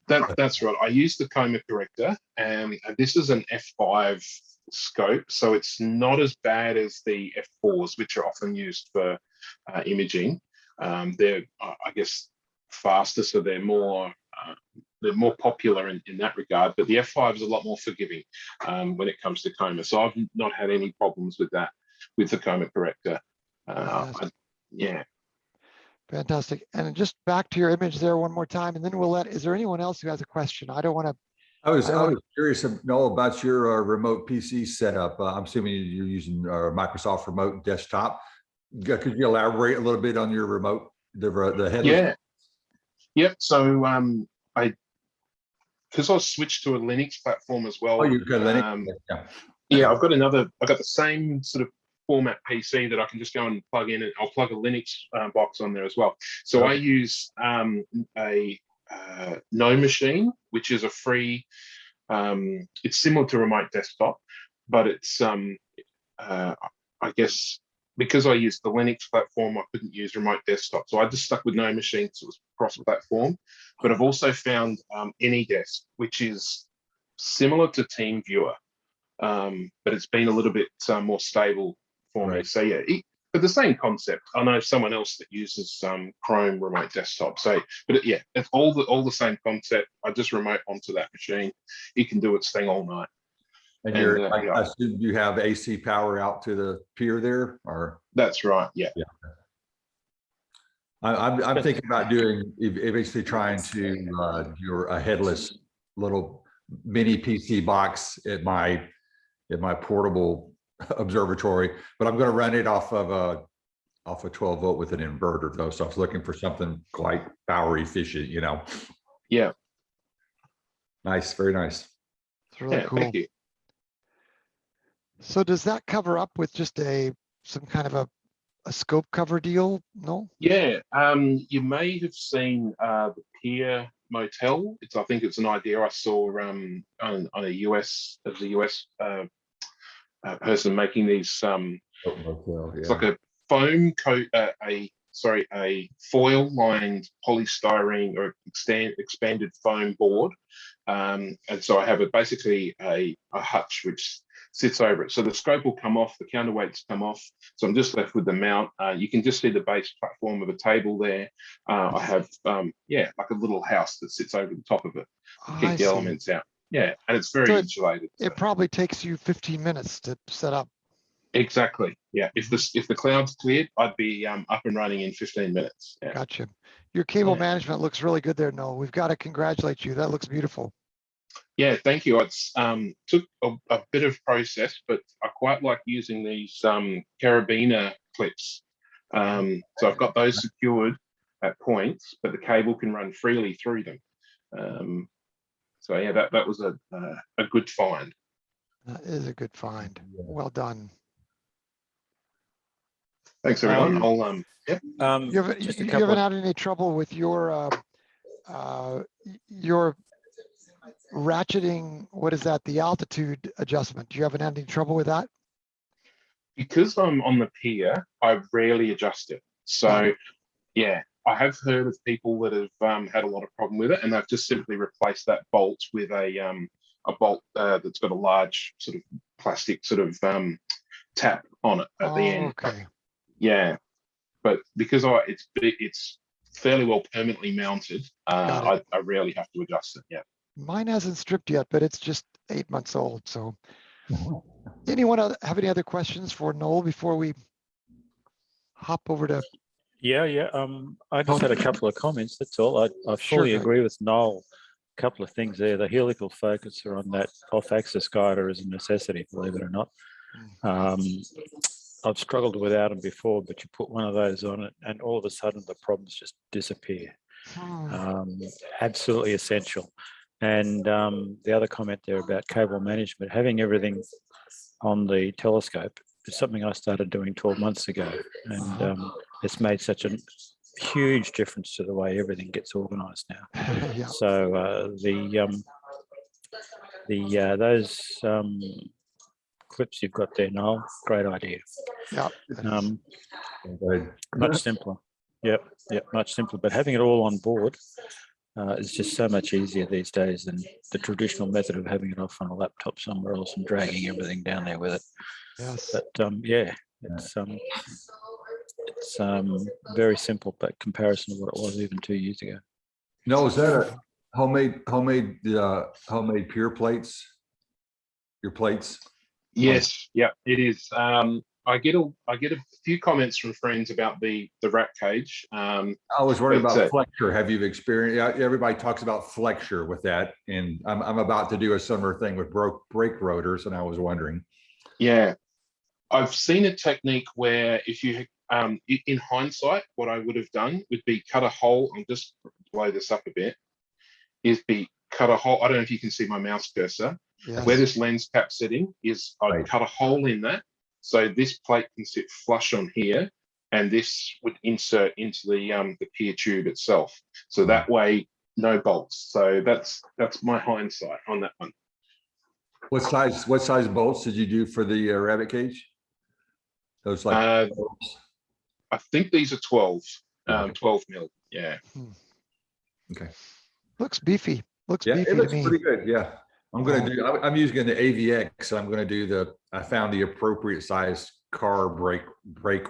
That's right. I use the coma corrector, and this is an F5 scope, so it's not as bad as the F4s, which are often used for imaging. They're, I guess, faster, so they're more popular in that regard. But the F5 is a lot more forgiving when it comes to coma. So I've not had any problems with that, with the coma corrector. Yeah. Fantastic. And just back to your image there one more time, and then is there anyone else who has a question? I don't want to. I was curious to know about your remote PC setup. I'm assuming you're using Microsoft Remote Desktop. Could you elaborate a little bit on your remote, the headless? Yeah. Yep. So because I switched to a Linux platform as well. Oh, you've got Linux. Yeah, I've got the same sort of format PC that I can just go and plug in, and I'll plug a Linux box on there as well. So I use a No Machine, which is a free. It's similar to Remote Desktop, but it's I guess because I used the Linux platform, I couldn't use Remote Desktop, so I just stuck with No Machine, so it was cross-platform. But I've also found AnyDesk, which is similar to TeamViewer, but it's been a little bit more stable for me. So yeah, but the same concept. I know someone else that uses Chrome Remote Desktop. So, but yeah, it's all the same concept. I just remote onto that machine. It can do its thing all night. And I assume you have AC power out to the pier there, or? That's right. Yeah. I'm thinking about doing basically trying to do a headless little mini PC box at my portable observatory, but I'm going to run it off of a 12 volt with an inverter though. So I was looking for something quite power efficient, you know. Yeah. Nice, very nice. It's really Yeah, cool. thank you. So does that cover up with just some kind of a scope cover deal? No? Yeah, you may have seen the Pier Motel. I think it's an idea I saw on a US person making these. It's like a foam coat, a foil lined polystyrene or expanded foam board, and so I have basically a hutch which sits over it. So the scope will come off, the counterweights come off. So I'm just left with the mount. You can just see the base platform of a table there. I have, like a little house that sits over the top of it to keep the elements out. Yeah, and it's very insulated. It probably takes you 15 minutes to set up. Exactly. Yeah. If the cloud's cleared, I'd be up and running in 15 minutes. Yeah. Gotcha. Your cable management looks really good there, Noel. We've got to congratulate you. That looks beautiful. Yeah, thank you. It's took a bit of process, but I quite like using these carabiner clips. So I've got those secured at points, but the cable can run freely through them. So yeah, that was a good find. That is a good find. Well done. Thanks, everyone. You haven't had any trouble with your ratcheting, what is that, the altitude adjustment? You haven't had any trouble with that? Because I'm on the pier, I rarely adjust it. So yeah, I have heard of people that have had a lot of problem with it, and they've just simply replaced that bolt with a bolt that's got a large sort of plastic sort of tap on it at the end. Okay. Yeah, but because it's fairly well permanently mounted, I rarely have to adjust it. Yeah. Mine hasn't stripped yet, but it's just 8 months old. So anyone have any other questions for Noel before we hop over to? Yeah. I just had a couple of comments. That's all. I fully agree with Noel. A couple of things there. The helical focuser on that off-axis guider is a necessity, believe it or not. I've struggled without them before, but you put one of those on it and all of a sudden the problems just disappear. Absolutely essential. And the other comment there about cable management, having everything on the telescope is something I started doing 12 months ago. And it's made such a huge difference to the way everything gets organized now. Yeah. So those clips you've got there, Noel, great idea. Yeah. Much simpler. Yep, much simpler. But having it all on board is just so much easier these days than the traditional method of having it off on a laptop somewhere else and dragging everything down there with it. Yes. But yeah, it's very simple, but comparison to what it was even 2 years ago. No, is that a homemade pure plates? Your plates? Yes, yeah, it is. I get a few comments from friends about the rat cage. I was worried about flexure. Have you experienced? Everybody talks about flexure with that, and I'm about to do a similar thing with brake rotors, and I was wondering. Yeah, I've seen a technique where if you in hindsight, what I would have done would be cut a hole. I'll just blow this up a bit. Cut a hole. I don't know if you can see my mouse cursor. Yes. Where this lens cap setting is, I'd cut a hole in that. So this plate can sit flush on here, and this would insert into the pier tube itself. So that way, no bolts. So that's my hindsight on that one. What size bolts did you do for the rabbit cage? Those like I think these are 12 mil. Yeah. Okay. Looks beefy. Looks beefy it looks to me. pretty good. Yeah. I'm using the AVX. I'm going to do I found the appropriate size car brake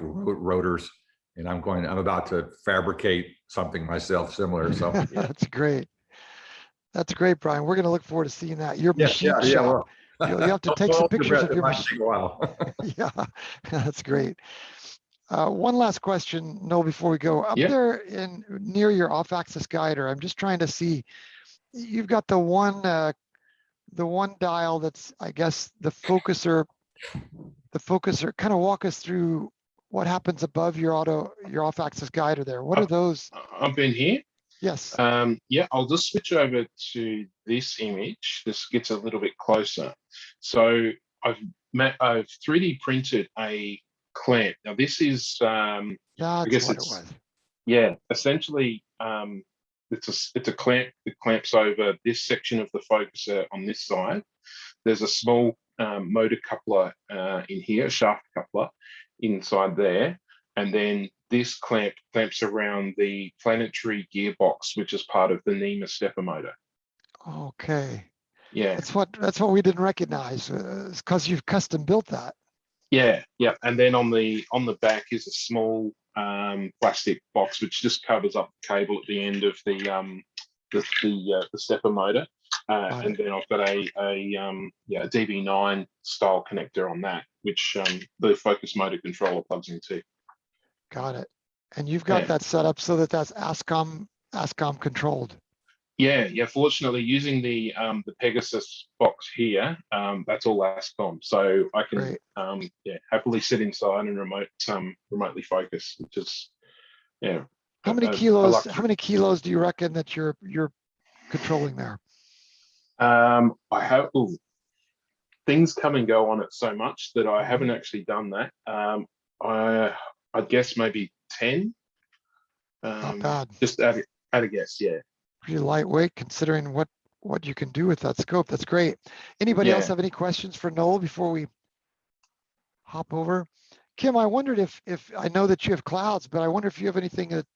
rotors, and I'm about to fabricate something myself similar. So That's great. That's great, Brian. We're going to look forward to seeing that. Your machine shop. Well, you have to take some pictures of your machine. Wow. Yeah, that's great. One last question, Noel, before we go. Up Yeah. there in near your off-axis guider, I'm just trying to see, you've got the one dial that's, I guess, the focuser. Kind of walk us through what happens above your off-axis guider there. What are those? I've been here. Yes. Yeah, I'll just switch over to this image. This gets a little bit closer. So I've 3D printed a clamp. Now this is, I That's guess what it's, it was. yeah, essentially, it's a clamp that clamps over this section of the focuser on this side. There's a small motor coupler in here, a shaft coupler inside there, and then this clamps around the planetary gearbox, which is part of the NEMA stepper motor. Okay. Yeah. That's what we didn't recognize, because you've custom built that. Yeah, yeah. And then on the back is a small plastic box which just covers up the cable at the end of the stepper motor. And then I've got a DB9 style connector on that, which the focus motor controller plugs into. Got it. And you've got that set up so that that's ASCOM controlled. Yeah, yeah. Fortunately, using the Pegasus box here, that's all ASCOM, so I can happily sit inside and remotely focus, which is How many kilos? How many kilos do you reckon that you're controlling there? I have things come and go on it so much that I haven't actually done that. I'd guess maybe 10. Not bad. Just at a guess, yeah. Pretty lightweight considering what you can do with that scope. That's great. Anybody else have any questions for Noel before we hop over? Kim, I wondered if I know that you have clouds, but I wonder if you have anything that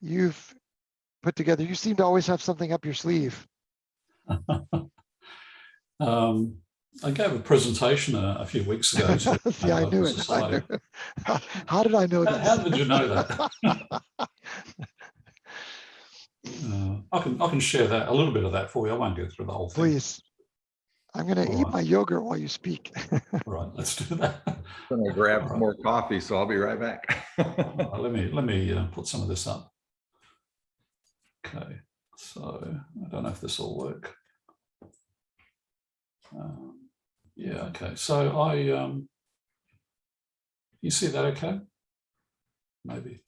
you've put together. You seem to always have something up your sleeve. I gave a presentation a few weeks ago. To See, I knew it. How did I know this? How did you know that? I can share that, a little bit of that for you. I won't go through the whole thing. Please. I'm going to eat my yogurt while you speak. All right, let's do that. I'm going to grab more coffee, so I'll be right back. Let me put some of this up. Okay, so I don't know if this will work. Yeah, okay. So you see that okay? Maybe.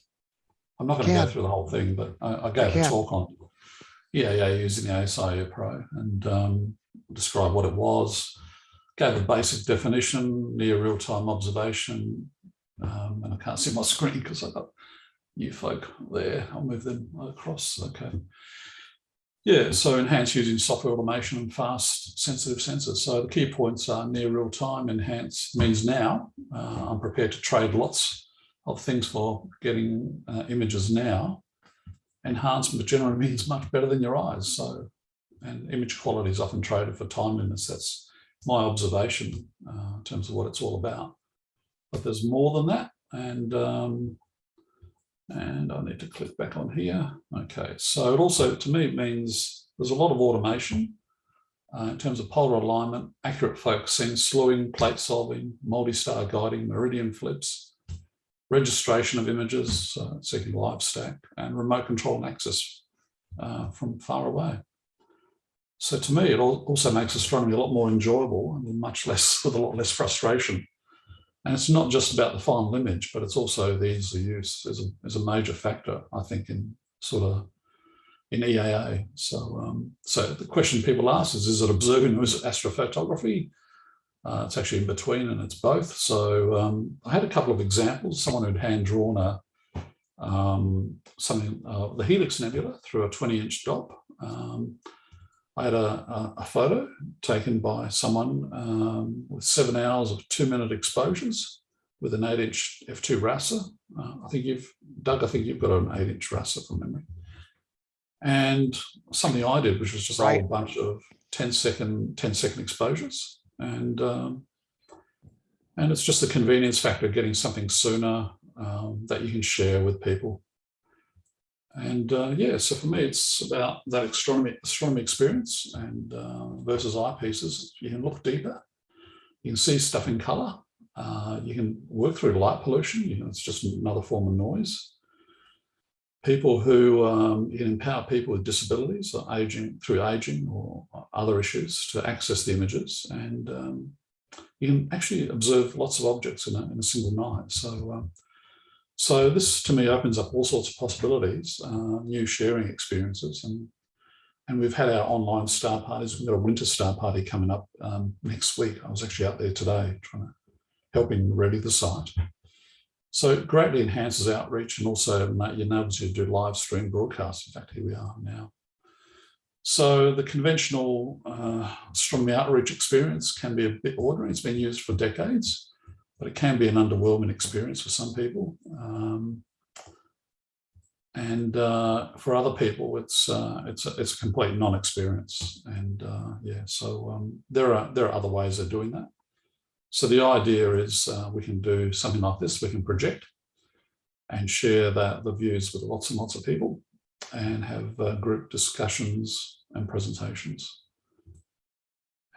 I'm not going to go through the whole thing, but I gave a talk on EAA using the ASIO Pro and described what it was, gave a basic definition, near real-time observation, and I can't see my screen because I've got you folk there. I'll move them across. Okay. Yeah, so enhanced using software automation and fast sensitive sensors. So the key points are near real-time. Enhanced means now. I'm prepared to trade lots of things for getting images now. Enhancement generally means much better than your eyes. So, and image quality is often traded for timeliness. That's my observation in terms of what it's all about. But there's more than that. And I need to click back on here. Okay, so it also, to me, it means there's a lot of automation in terms of polar alignment, accurate focusing, slewing, plate solving, multi-star guiding, meridian flips, registration of images, seeking live stack, and remote control and access from far away. So to me, it also makes astronomy a lot more enjoyable and much less, with a lot less frustration. And it's not just about the final image, but it's also the ease of use is a major factor, I think, in EAA. So, so the question people ask is it observing or is it astrophotography? It's actually in between, and it's both. So I had a couple of examples. Someone who'd hand drawn the Helix Nebula through a 20-inch dot. I had a photo taken by someone with 7 hours of 2-minute exposures with an 8-inch f2 raster. Doug, I think you've got an 8-inch raster from memory. And something I did, which was just a whole bunch of 10-second exposures. And it's just the convenience factor of getting something sooner that you can share with people. And yeah, so for me, it's about that astronomy experience and versus eyepieces. You can look deeper, you can see stuff in color, You can work through light pollution. It's just another form of noise. People who you can empower people with disabilities or through aging or other issues to access the images, and you can actually observe lots of objects in a single night. So this to me opens up all sorts of possibilities, new sharing experiences, and we've had our online star parties. We've got a winter star party coming up next week. I was actually out there today helping ready the site. So it greatly enhances outreach, and also enables you to do live stream broadcasts. In fact, here we are now. So the conventional astronomy outreach experience can be a bit ordinary. It's been used for decades, but it can be an underwhelming experience for some people. And for other people, it's a complete non-experience. And there are other ways of doing that. So the idea is we can do something like this. We can project and share the views with lots and lots of people, and have group discussions and presentations.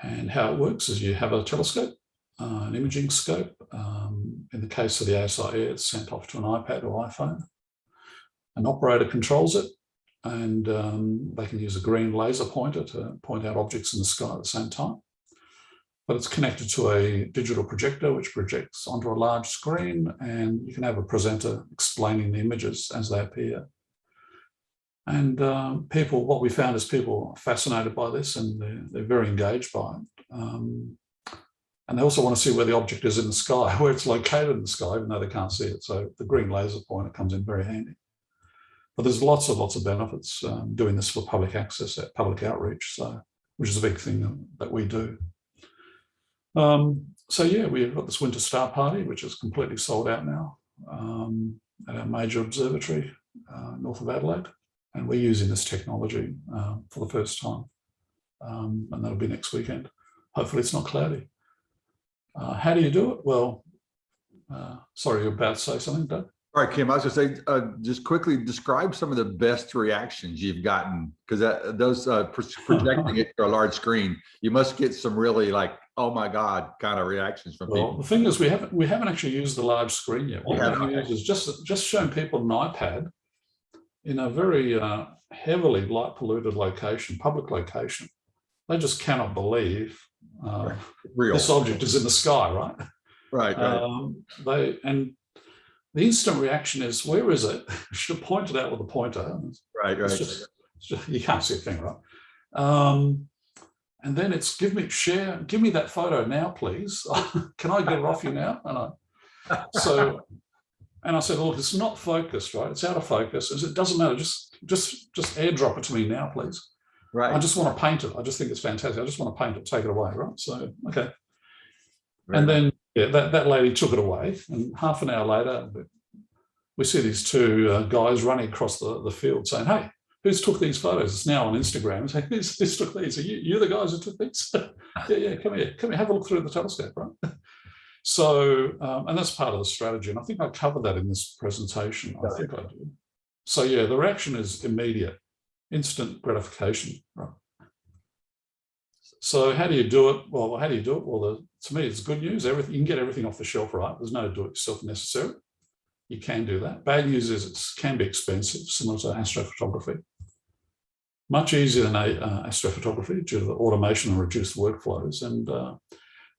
And how it works is you have a telescope, an imaging scope. In the case of the ASI Air, it's sent off to an iPad or iPhone. An operator controls it, and they can use a green laser pointer to point out objects in the sky at the same time. But it's connected to a digital projector, which projects onto a large screen, and you can have a presenter explaining the images as they appear. And what we found is people are fascinated by this, and they're very engaged by it. And they also want to see where the object is in the sky, where it's located in the sky, even though they can't see it. So the green laser pointer comes in very handy. But there's lots of benefits doing this for public access, public outreach, which is a big thing that we do. So yeah, we've got this winter star party, which is completely sold out now at our major observatory north of Adelaide, and we're using this technology for the first time, and that'll be next weekend. Hopefully it's not cloudy. How do you do it? Well, sorry, you're about to say something, Doug? All right, Kim, I was going to say, just quickly describe some of the best reactions you've gotten, because those projecting it to a large screen, you must get some really like, oh my God, kind of reactions from people. The thing is, we haven't actually used the large screen yet. What we've used is just showing people an iPad in a very heavily light polluted location, public location. They just cannot believe this object is in the sky, right? Right. The instant reaction is, where is it? You should have pointed out with a pointer. Right. You can't see a thing, right? And then it's give me that photo now, please. Can I get it off you now? And I said, look, it's not focused, right? It's out of focus. I said, it doesn't matter. Just airdrop it to me now, please. Right. I just want to paint it. I just think it's fantastic. I just want to paint it, take it away, right? So, okay. Right. And then that lady took it away, and half an hour later, we see these two guys running across the field saying, hey, who's took these photos? It's now on Instagram. Saying, who's took these? Are you the guys who took these? yeah, come here, have a look through the telescope, right? So, and that's part of the strategy. And I think I covered that in this presentation. I think I did. So yeah, the reaction is immediate, instant gratification, right? So how do you do it? Well, to me, it's good news. You can get everything off the shelf, right? There's no do-it-yourself necessary. You can do that. Bad news is it can be expensive, similar to astrophotography. Much easier than astrophotography due to the automation and reduced workflows.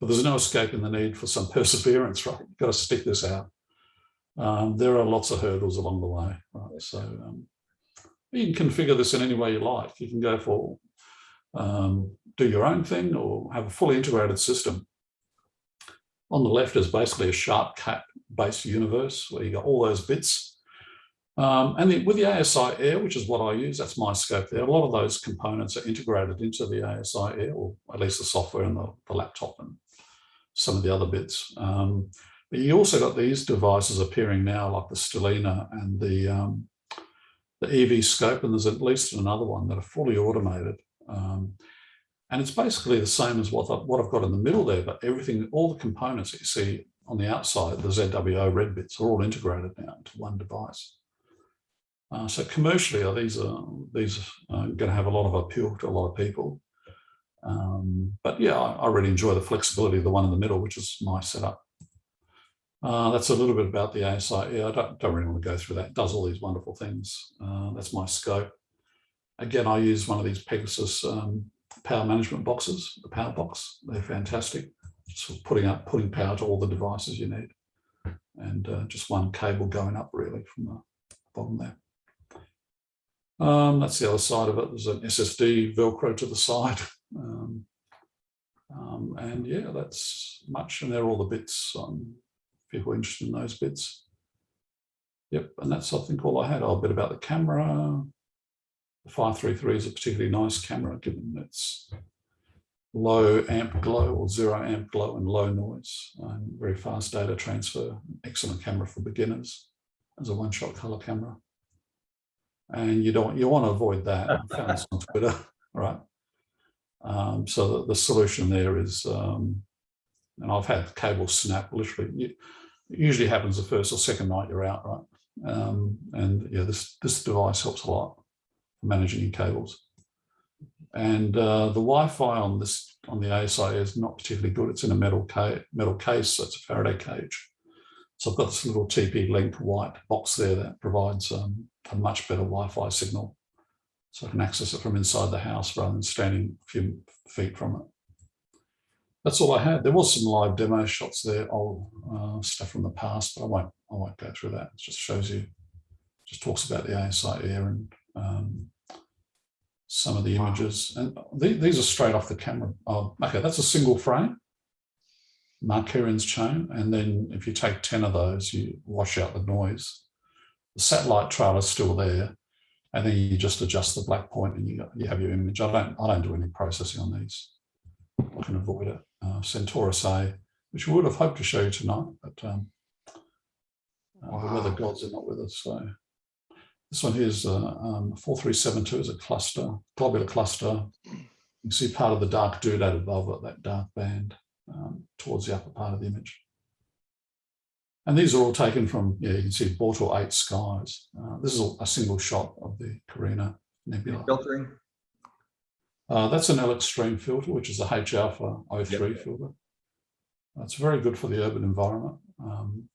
But there's no escaping the need for some perseverance, right? You've got to stick this out. There are lots of hurdles along the way, right? So you can configure this in any way you like. You can go for do your own thing or have a fully integrated system. On the left is basically a sharp cat-based universe where you got all those bits. And with the ASI Air, which is what I use, that's my scope there, a lot of those components are integrated into the ASI Air, or at least the software and the laptop and some of the other bits. But you also got these devices appearing now, like the Stellina and the EV scope, and there's at least another one that are fully automated. And it's basically the same as what I've got in the middle there, but everything, all the components that you see on the outside, the ZWO red bits, are all integrated now into one device. So commercially, these are going to have a lot of appeal to a lot of people. But yeah, I really enjoy the flexibility of the one in the middle, which is my setup. That's a little bit about the ASI. Yeah, I don't really want to go through that. It does all these wonderful things. That's my scope. Again, I use one of these Pegasus power management boxes, the power box. They're fantastic. Just for putting power to all the devices you need. And just one cable going up really from the bottom there. That's the other side of it. There's an SSD Velcro to the side. And yeah, that's much. And they're all the bits. People interested in those bits. Yep, and that's I think all I had. A bit about the camera. The 533 is a particularly nice camera given its low amp glow or 0 amp glow and low noise. Very fast data transfer. Excellent camera for beginners as a one-shot color camera. And you want to avoid that. I found this on Twitter, right? So the solution there is, and I've had cables snap literally. It usually happens the first or second night you're out, right? And yeah, this device helps a lot for managing your cables. And the Wi-Fi on the ASI is not particularly good. It's in a metal case, so it's a Faraday cage. So I've got this little TP-Link white box there that provides a much better Wi-Fi signal. So I can access it from inside the house rather than standing a few feet from it. That's all I had. There was some live demo shots there, old stuff from the past, but I won't go through that. It just shows you, just talks about the ASI Air and some of the images. And these are straight off the camera. Oh, okay, that's a single frame, Markarian's chain. And then if you take 10 of those, you wash out the noise. The satellite trail is still there. And then you just adjust the black point and you have your image. I don't do any processing on these. I can avoid it. Centaurus A, which we would have hoped to show you tonight, but the weather gods are not with us. So this one here is 4372 is a cluster, globular cluster. You can see part of the dark doodad above it, that dark band towards the upper part of the image. And these are all taken from, yeah, you can see Bortle 8 skies. This is a single shot of the Carina Nebula. Filtering? That's an LX stream filter, which is a H-alpha 03 filter. That's very good for the urban environment. And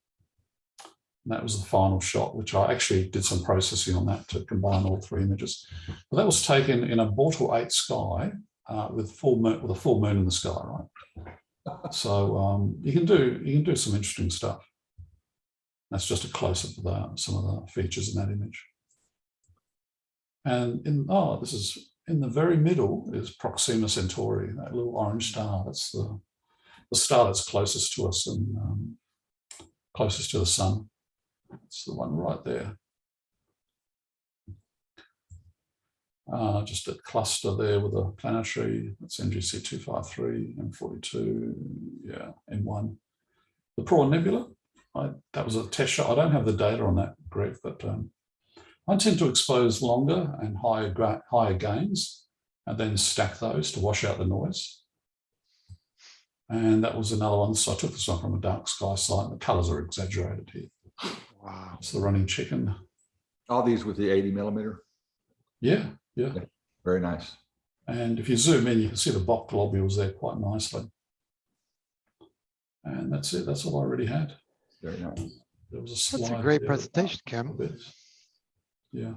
that was the final shot, which I actually did some processing on that to combine all three images. But that was taken in a Bortle 8 sky with a full moon in the sky, right? So you can do some interesting stuff. That's just a close-up of some of the features in that image. And this is in the very middle is Proxima Centauri, that little orange star. That's the star that's closest to us and closest to the sun. It's the one right there. Just a cluster there with a planetary. That's NGC 253, M42, yeah, M1. The Prawn Nebula. That was a test shot. I don't have the data on that, Greg, but I tend to expose longer and higher gains and then stack those to wash out the noise. And that was another one. So I took this one from a dark sky site and the colors are exaggerated here. Wow. It's the running chicken. All these with the 80mm? Yeah. Very nice. And if you zoom in, you can see the Bok globules there quite nicely. And that's it. That's all I already had. Very nice. There was a slide. That's a great presentation, Kim. Yeah.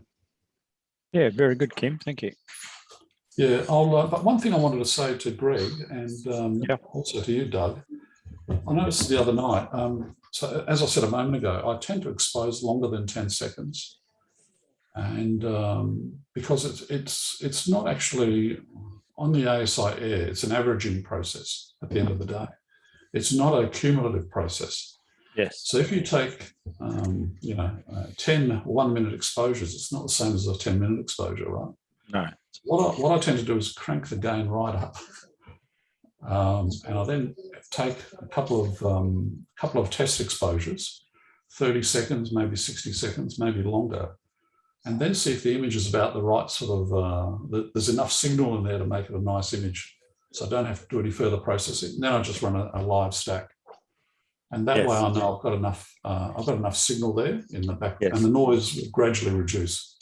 Yeah, very good, Kim. Thank you. Yeah, but one thing I wanted to say to Greg and also to you, Doug, I noticed the other night, so as I said a moment ago, I tend to expose longer than 10 seconds. And because it's not actually on the ASI Air, it's an averaging process at the end of the day. It's not a cumulative process. Yes. So if you take, 10 1-minute exposures, it's not the same as a 10-minute exposure, right? No. What I tend to do is crank the gain right up. And I then take a couple of test exposures, 30 seconds, maybe 60 seconds, maybe longer, and then see if the image is about the right sort of, there's enough signal in there to make it a nice image. So I don't have to do any further processing. Then I just run a live stack. And that way I know I've got enough signal there in the back, and the noise will gradually reduce.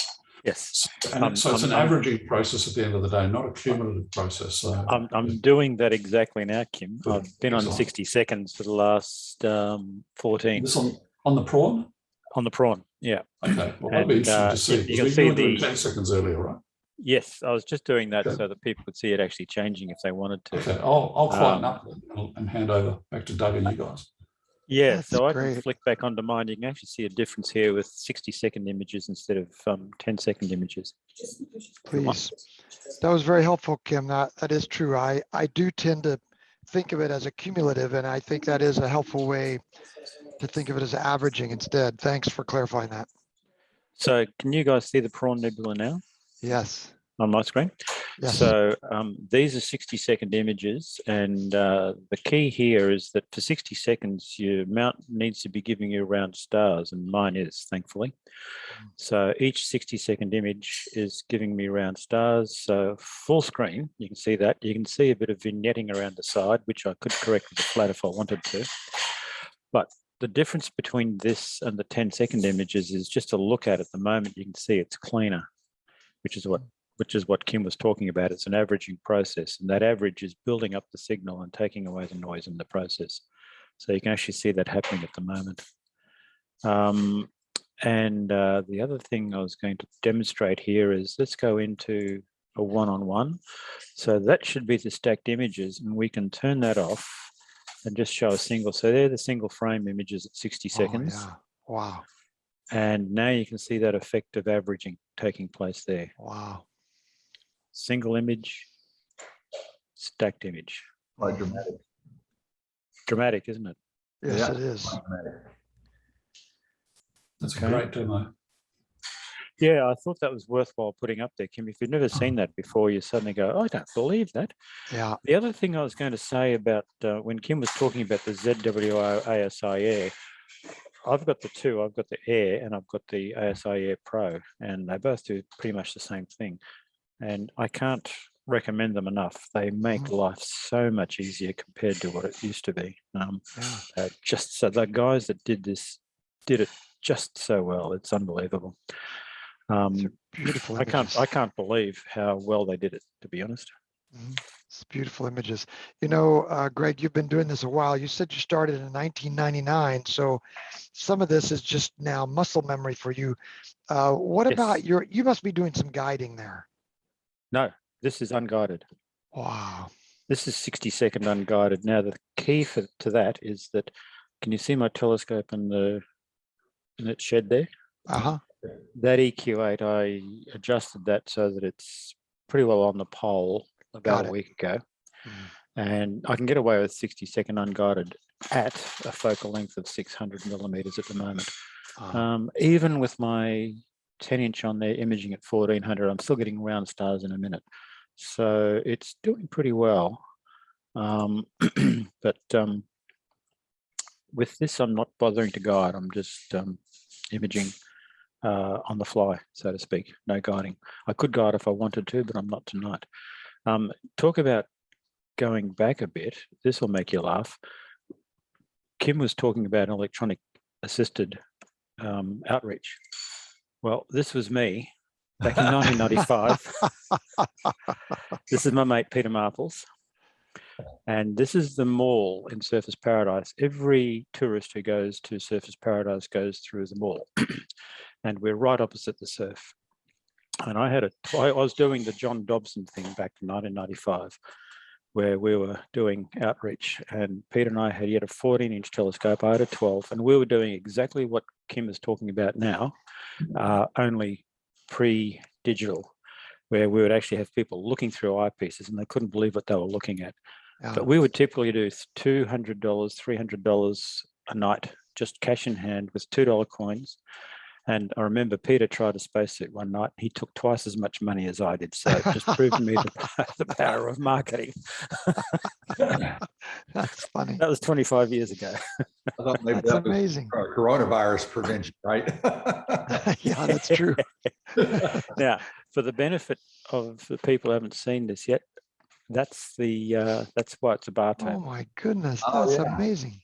Yes. So it's an averaging process at the end of the day, not a cumulative process. So I'm doing that exactly now, Kim. Good. I've been on Excellent. 60 seconds for the last 14 this on the prawn. on the prawn. Yeah. Okay, well, that'd be And, interesting to see. you can Because see you were doing the- 10 seconds earlier, right? Yes, I was just doing that Okay. so that people could see it actually changing if they wanted to. Okay, I'll quieten up and hand over back to Doug and you guys. Yeah, That's so I can great. flick back onto mine. You can actually see a difference here with 60-second images instead of 10-second images. Please. That was very helpful, Kim. That is true. I do tend to think of it as a cumulative, and I think that is a helpful way to think of it as averaging instead. Thanks for clarifying that. So can you guys see the Prawn Nebula now Yes. on my screen? Yes. So these are 60-second images, and the key here is that for 60 seconds, your mount needs to be giving you round stars, and mine is, thankfully. So each 60-second image is giving me round stars. So full screen, you can see that. You can see a bit of vignetting around the side, which I could correct with the flat if I wanted to. But the difference between this and the 10-second images is just to look at the moment, you can see it's cleaner, which is what Kim was talking about. It's an averaging process, and that average is building up the signal and taking away the noise in the process. So you can actually see that happening at the moment. The other thing I was going to demonstrate here is, let's go into a one-on-one. So that should be the stacked images, and we can turn that off and just show a single. So they're the single frame images at 60 seconds. Oh, yeah. Wow. And now you can see that effect of averaging taking place there. Wow. Single image, stacked image. Quite dramatic. Dramatic, isn't it? Yes, Yeah. it is. Quite dramatic. That's Okay. a great demo. Yeah, I thought that was worthwhile putting up there, Kim. If you've never seen that before, you suddenly go, oh, I don't believe that. Yeah. The other thing I was going to say about when Kim was talking about the ZWO ASI Air, I've got the two. I've got the Air and I've got the ASI Air Pro, and they both do pretty much the same thing. And I can't recommend them enough. They make life so much easier compared to what it used to be. Just so the guys that did this did it just so well. It's unbelievable. Beautiful I images. can't believe how well they did it, to be honest. It's beautiful images. You know, Greg, you've been doing this a while. You said you started in 1999, so some of this is just now muscle memory for you. What Yes. about you must be doing some guiding there. No, this is unguided. Wow. This is 60-second unguided. Now, the key to that is that, can you see my telescope in its shed there? Uh-huh. That EQ8, I adjusted that so that it's pretty well on the pole about a week ago. And I can get away with 60-second unguided at a focal length of 600 millimeters at the moment. Even with my 10-inch on there imaging at 1400, I'm still getting round stars in a minute. So it's doing pretty well. But with this, I'm not bothering to guide. I'm just imaging on the fly, so to speak. No guiding. I could guide if I wanted to, but I'm not tonight. Talk about going back a bit. This will make you laugh. Kim was talking about electronic-assisted outreach. Well, this was me back in 1995. This is my mate Peter Marples. And this is the mall in Surfers Paradise. Every tourist who goes to Surfers Paradise goes through the mall. And we're right opposite the surf. And I was doing the John Dobson thing back in 1995, where we were doing outreach. And Peter and I had yet a 14-inch telescope. I had a 12, and we were doing exactly what Kim is talking about now, only pre-digital, where we would actually have people looking through eyepieces and they couldn't believe what they were looking at. But we would typically do $200, $300 a night, just cash in hand with $2 coins. And I remember Peter tried a spacesuit one night. He took twice as much money as I did. So it just proved to me the power of marketing. That's funny. That was 25 years ago. I thought maybe That's that was amazing. coronavirus prevention, right? Yeah, that's true. Now, for the benefit of the people who haven't seen this yet, that's why it's a bar Oh table. my goodness, Oh, that's yeah. amazing.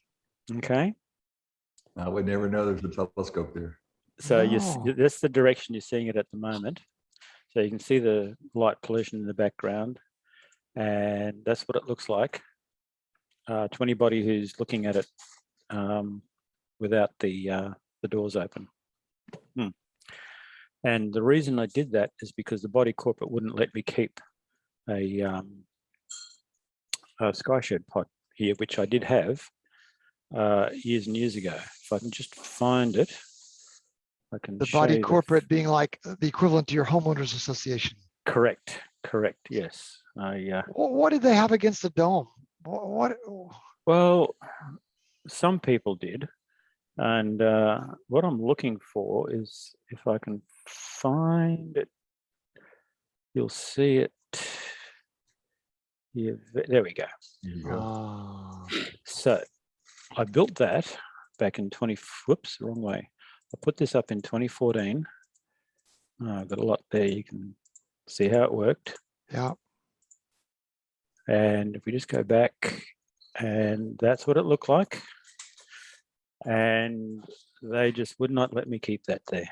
Okay. I would never know there's a telescope there. So No. that's the direction you're seeing it at the moment. So you can see the light pollution in the background, and that's what it looks like to anybody who's looking at it without the doors open. And the reason I did that is because the body corporate wouldn't let me keep a sky shed pot here, which I did have years and years ago. If I can just find it, I can The show body you corporate being like the equivalent to your homeowners association. Correct. Yes. What did they have against the dome? What? Well, some people did, and what I'm looking for is, if I can find it, you'll see it. Yeah, there we go. Oh. So I built that back in whoops, wrong way. I put this up in 2014. I've got a lot there. You can see how it worked. Yeah. And if we just go back, and that's what it looked like. And they just would not let me keep that there.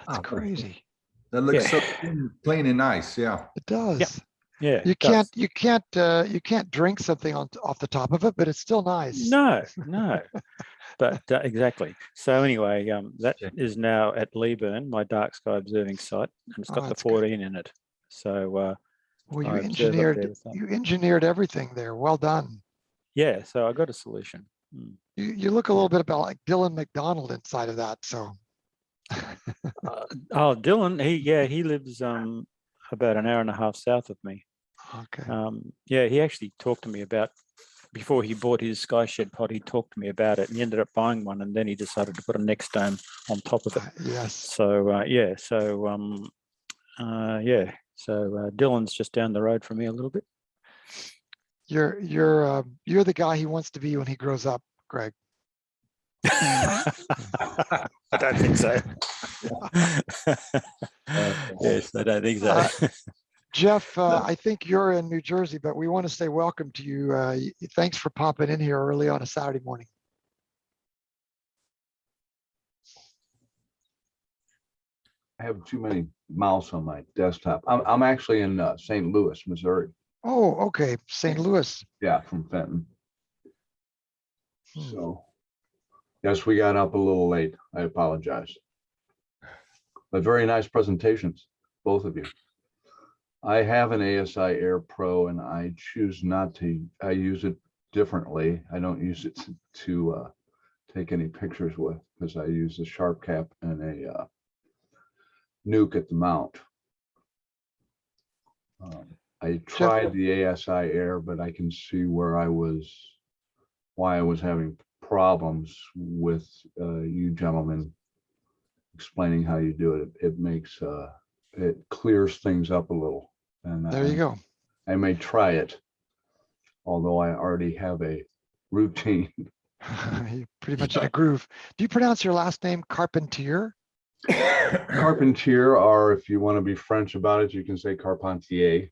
That's crazy. That looks Yeah. so clean and nice. Yeah. It does. Yeah. You can't drink something off the top of it, but it's still nice. No. But exactly. So anyway, that is now at Leeburn, my dark sky observing site, and it's got the 14 in it. So well, you I observe up there with that. engineered everything there. Well done. Yeah, so I got a solution. You look a little bit about like Dylan McDonald inside of that. So Dylan, he lives about an hour and a half south of me. okay. He actually talked to me about, before he bought his sky shed pod, he talked to me about it, and he ended up buying one, and then he decided to put a next dome on top of it. Yes. So Dylan's just down the road from me a little bit. You're the guy he wants to be when he grows up, Greg. I don't think so. Yes, I don't think so. Jeff, I think you're in New Jersey, but we want to say welcome to you. Thanks for popping in here early on a Saturday morning. I have too many mouse on my desktop. I'm actually in St. Louis, Missouri. Oh, okay. St. Louis. Yeah, from Fenton. So, yes, we got up a little late. I apologize. But very nice presentations, both of you. I have an ASI Air Pro, and I choose not to. I use it differently. I don't use it to take any pictures with, because I use a sharp cap and a nuke at the mount. I tried the ASI Air, but I can see why I was having problems with you gentlemen explaining how you do it. It makes it clears things up a little. And there you go. I may try it, although I already have a routine. You're pretty much in a groove. Do you pronounce your last name Carpentier? Carpentier, or if you want to be French about it, you can say Carpentier.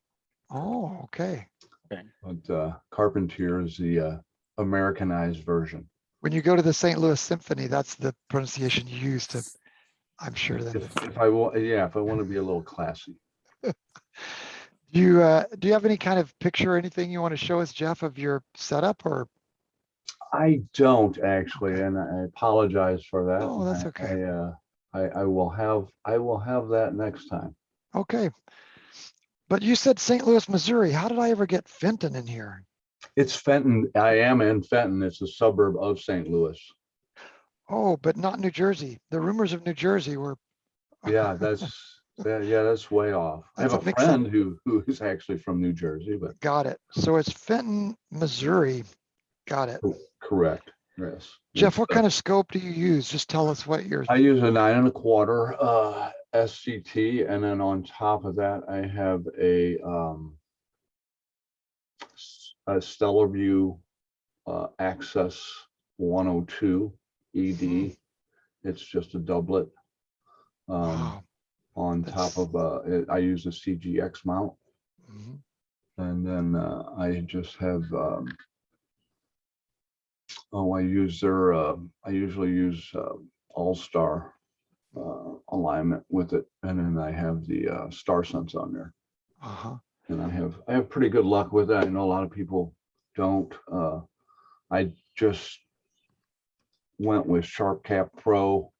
Oh, okay. But Carpentier is the Americanized version. When you go to the St. Louis Symphony, that's the pronunciation you use to, I'm sure that. If I want to be a little classy. Do you have any kind of picture or anything you want to show us, Jeff, of your setup? Or I don't actually, and I apologize for that. Oh, that's okay. I will have that next time. Okay. But you said St. Louis, Missouri. How did I ever get Fenton in here? It's Fenton. I am in Fenton. It's a suburb of St. Louis. Oh, but not New Jersey. The rumors of New Jersey were. Yeah, that's way off. I have a friend who is actually from New Jersey, but. Got it. So it's Fenton, Missouri. Got it. Correct. Yes. Jeff, what kind of scope do you use? Just tell us what yours. I use a 9 1/4 SCT, and then on top of that, I have a Stellar View Access 102 ED. It's just a doublet. Wow. On top of I use a CGX mount, and then I just have. I usually use All-Star alignment with it, and then I have the star sense on there. Uh-huh. And I have pretty good luck with that. I know a lot of people don't. I just went with Sharp Cap Pro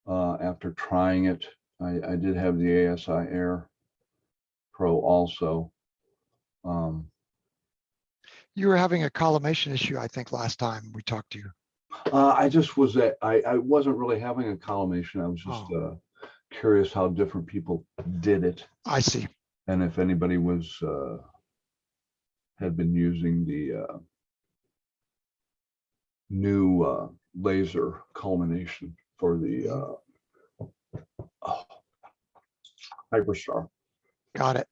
after trying it. I did have the ASI Air Pro also. You were having a collimation issue, I think, last time we talked to you. I just was at, I wasn't really having a collimation. I was just curious how different people did it. I see. And if anybody was, had been using the new laser culmination for the Hyperstar. Got it.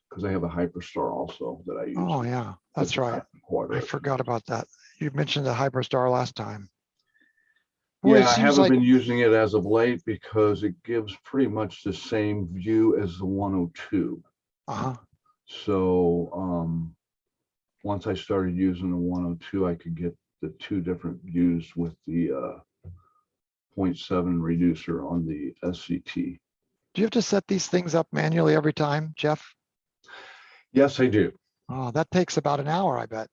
Because I have a Hyperstar also that I use. Oh, yeah, that's right. I forgot about that. You mentioned the Hyperstar last time. Boy, Yeah, I haven't been using it as of late because it gives pretty much the same view as the 102. Uh-huh. So once I started using the 102, I could get the two different views with the 0.7 reducer on the SCT. Do you have to set these things up manually every time, Jeff? Yes, I do. Oh, that takes about an hour, I bet.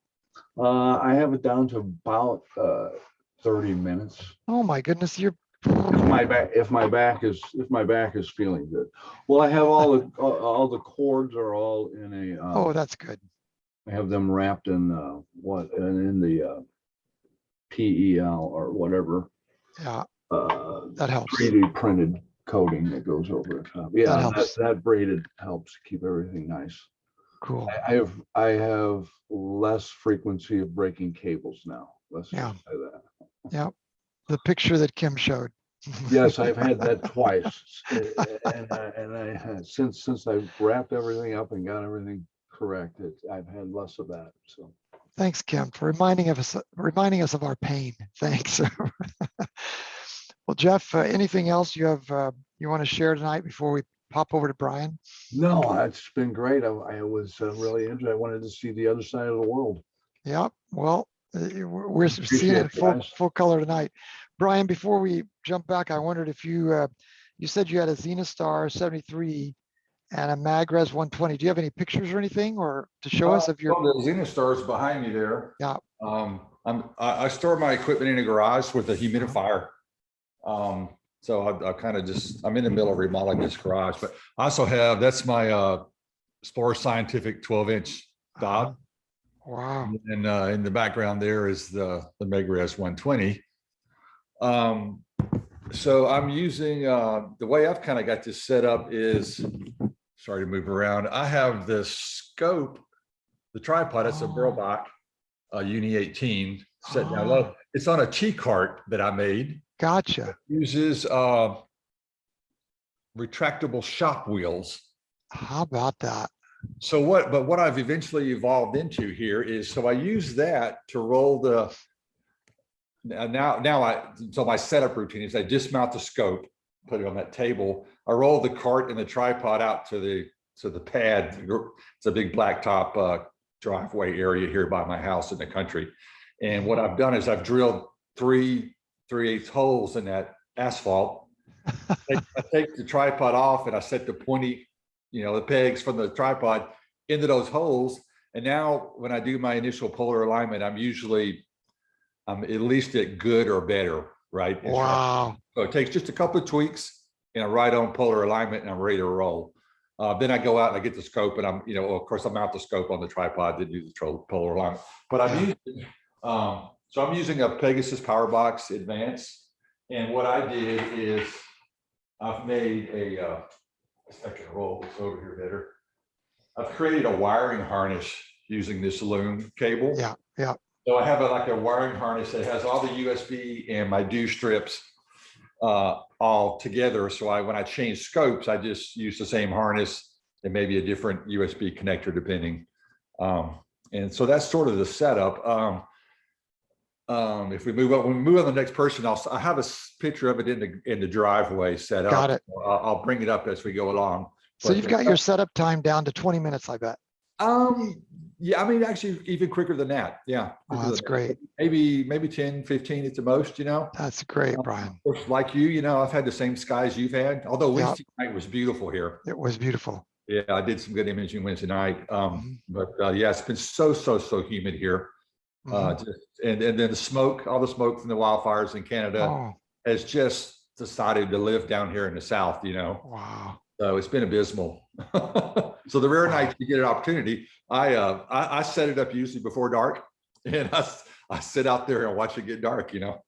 I have it down to about 30 minutes. Oh my goodness, you're If my back is feeling good. Well, I have all the cords are all in a oh, that's good. I have them wrapped in in the PEL or whatever. Yeah, that helps. 3D printed coating that goes over the top. Yeah, That helps. that braided helps keep everything nice. Cool. I have less frequency of breaking cables now. Let's just Yeah. say that. Yeah, the picture that Kim showed. Yes, I've had that twice, and I since I've wrapped everything up and got everything corrected, I've had less of that. So Thanks, Kim, for reminding us of our pain. Thanks. Well, Jeff, anything else you have you want to share tonight before we pop over to Brian? no, it's been great. I was really interested. I wanted to see the other side of the world. Yeah, well, we're seeing it full color tonight. Brian, before we jump back, I wondered if you you said you had a Zenithstar 73 and a Magres 120. Do you have any pictures or anything, or to show us of your? The Zenithstar is behind me there. Yeah. I store my equipment in a garage with a humidifier. So I kind of I'm in the middle of remodeling this garage, but I also have, that's my Spore Scientific 12-inch dot. Wow. And in the background there is the Magres 120. So I'm using, the way I've kind of got this set up is, sorry to move around. I have the scope, the tripod, it's a Burlbach Uni 18 set down low. It's on a Chi cart that I made. Gotcha. It uses retractable shop wheels. How about that? So what I've eventually evolved into here is, so I use that to roll the, so my setup routine is I dismount the scope, put it on that table. I roll the cart and the tripod out to the pad. It's a big blacktop driveway area here by my house in the country. And what I've done is I've drilled 3/8 holes in that asphalt. I take the tripod off and I set the pointy, the pegs from the tripod into those holes. And now when I do my initial polar alignment, I'm at least at good or better, right? Wow. So it takes just a couple of tweaks and a right on polar alignment and I'm ready to roll. Then I go out and I get the scope and I'm, of course I mount the scope on the tripod to do the polar alignment. But I'm using a Pegasus Powerbox Advance. And what I did is I've made I can roll this over here better. I've created a wiring harness using this loom cable. Yeah, yeah. So I have like a wiring harness that has all the USB and my dew strips all together. So when I change scopes, I just use the same harness and maybe a different USB connector depending. And so that's sort of the setup. If we move on, when we move on to the next person, I have a picture of it in the driveway set up. Got it. I'll bring it up as we go along. So you've got your setup time down to 20 minutes, I bet. Yeah, I mean, actually even quicker than that. Yeah. Oh, quicker that's than that. great. Maybe 10, 15 at the most, you know. That's great, Of Brian. course, like you know, I've had the same skies you've had, although Yeah, Wednesday night was beautiful here. it was beautiful. Yeah, I did some good imaging Wednesday night. Mhm. But yeah, it's been so humid here. Mhm. And then the smoke, all the smoke from the wildfires in Canada Oh, has just decided to live down here in the South, you know. wow. So it's been abysmal. So the rare Wow. nights you get an opportunity, I set it up usually before dark, and I sit out there and watch it get dark, you know.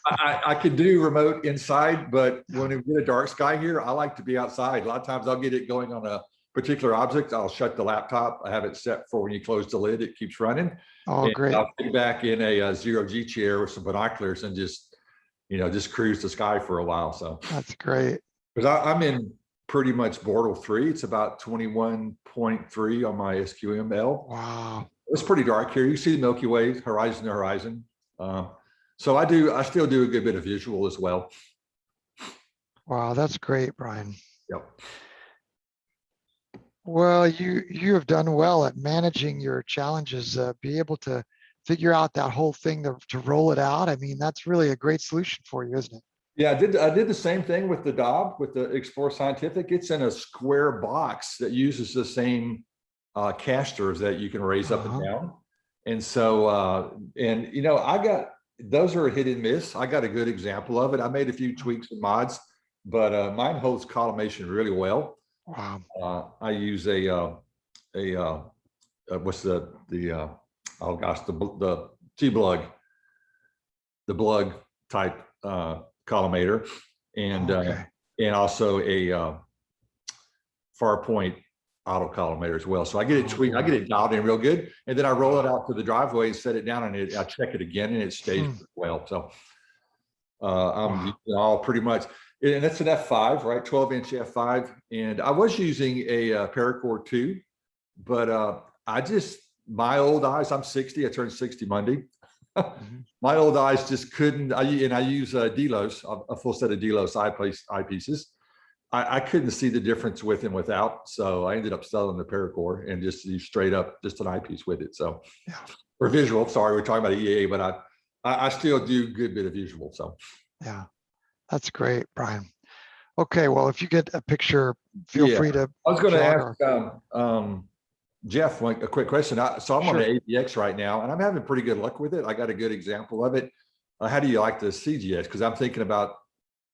I can do remote inside, but when we get a dark sky here, I like to be outside. A lot of times I'll get it going on a particular object. I'll shut the laptop. I have it set for when you close the lid, it keeps running. Oh, And great. I'll sit back in a zero-G chair with some binoculars and just, you know, just cruise the sky for a while. So That's great. because I'm in pretty much Bortle 3. It's about 21.3 on my SQML. Wow. It's pretty dark here. You see the Milky Way, horizon to horizon. So I still do a good bit of visual as well. Wow, that's great, Brian. Yep. Well, you have done well at managing your challenges. Be able to figure out that whole thing to roll it out. I mean, that's really a great solution for you, isn't it? Yeah, I did the same thing with the Dob, with the Explore Scientific. It's in a square box that uses the same casters that you can raise up and down. And so, and you know, those are a hit and miss. I got a good example of it. I made a few tweaks and mods, but mine holds collimation really well. Wow. I use what's the oh gosh, the T-Blug, the Blug type collimator, and Okay. and also a far point auto collimator as well. So I get it tweaked, I get it dialed in real good, and then I roll it out to the driveway and set it down, and I check it again, and it stays well. So I'm all pretty much, and that's an F5, right? 12-inch F5, and I was using a Paracord 2, but my old eyes, I'm 60, I turned 60 Monday. My old eyes just couldn't, I use Delos, a full set of Delos eyepieces. I couldn't see the difference with and without, so I ended up selling the Paracord and just use straight up just an eyepiece with it. So, Yeah. Or visual, sorry, we're talking about EAA, but I still do a good bit of visual, so. Yeah, that's great, Brian. Okay, well, if you get a picture, feel free to. I was going to ask Jeff a quick question. So I'm on the AVX right now, and I'm having pretty good luck with it. I got a good example of it. How do you like the CGX? Because I'm thinking about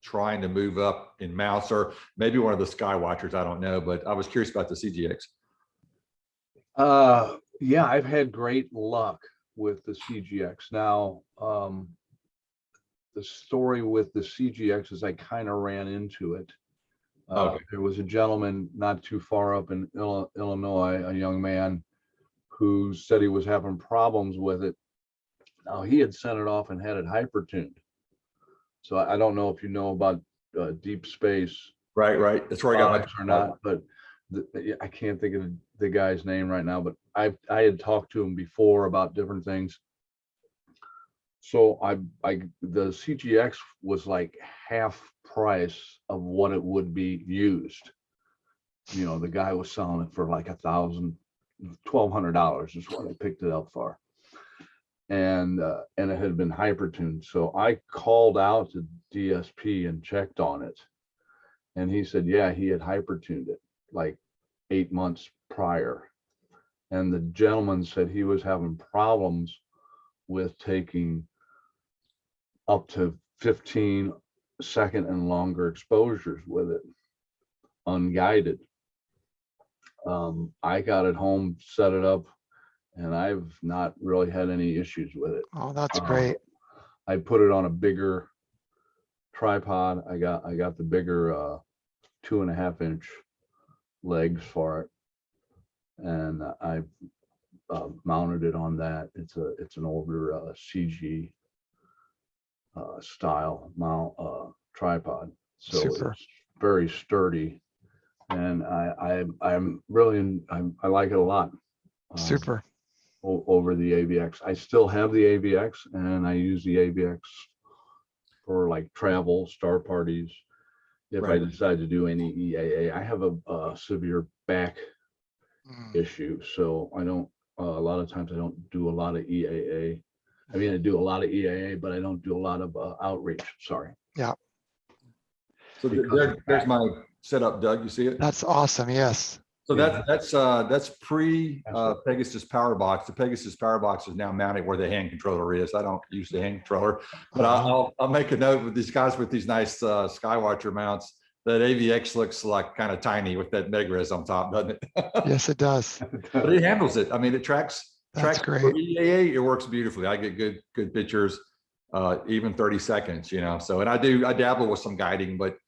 trying to move up in mounts, or maybe one of the Skywatchers. I don't know, but I was curious about the CGX. Yeah, I've had great luck with the CGX. Now, the story with the CGX is I kind of ran into it. There was a gentleman not too far up in Illinois, a young man who said he was having problems with it. Now, he had sent it off and had it hypertuned. So I don't know if you know about deep space. Right. That's where I got my or not, but I can't think of the guy's name right now, but I had talked to him before about different things. So the CGX was like half price of what it would be used. You know, the guy was selling it for like $1,200 is what I picked it up for. And it had been hypertuned. So I called out to DSP and checked on it. And he said, yeah, he had hypertuned it like 8 months prior. And the gentleman said he was having problems with taking up to 15-second and longer exposures with it, unguided. I got it home, set it up, and I've not really had any issues with it. Oh, that's great. I put it on a bigger tripod. I got the bigger 2.5-inch legs for it, and I mounted it on that. It's an older CG style mount tripod, so Super. it's very sturdy, and I like it a lot. Super. Over the AVX. I still have the AVX, and I use the AVX for like travel, star parties. If I decide to do any EAA, I have a severe back Mm. issue. So I don't, a lot of times I don't do a lot of EAA. I mean, I do a lot of EAA, but I don't do a lot of outreach. Sorry. Yeah, So Because there's my setup, Doug. You see it? that's awesome. Yes. So Yeah. that's pre That's right. Pegasus Power Box. The Pegasus Power Box is now mounted where the hand controller is. I don't use the hand controller, but I'll make a note with these guys with these nice Skywatcher mounts. That AVX looks like kind of tiny with that megris on top, doesn't it? Yes, it does. But it handles it. I mean, it tracks That's for great. EAA. It works beautifully. I get good pictures, even 30 seconds. You know. So, and I dabble with some guiding, but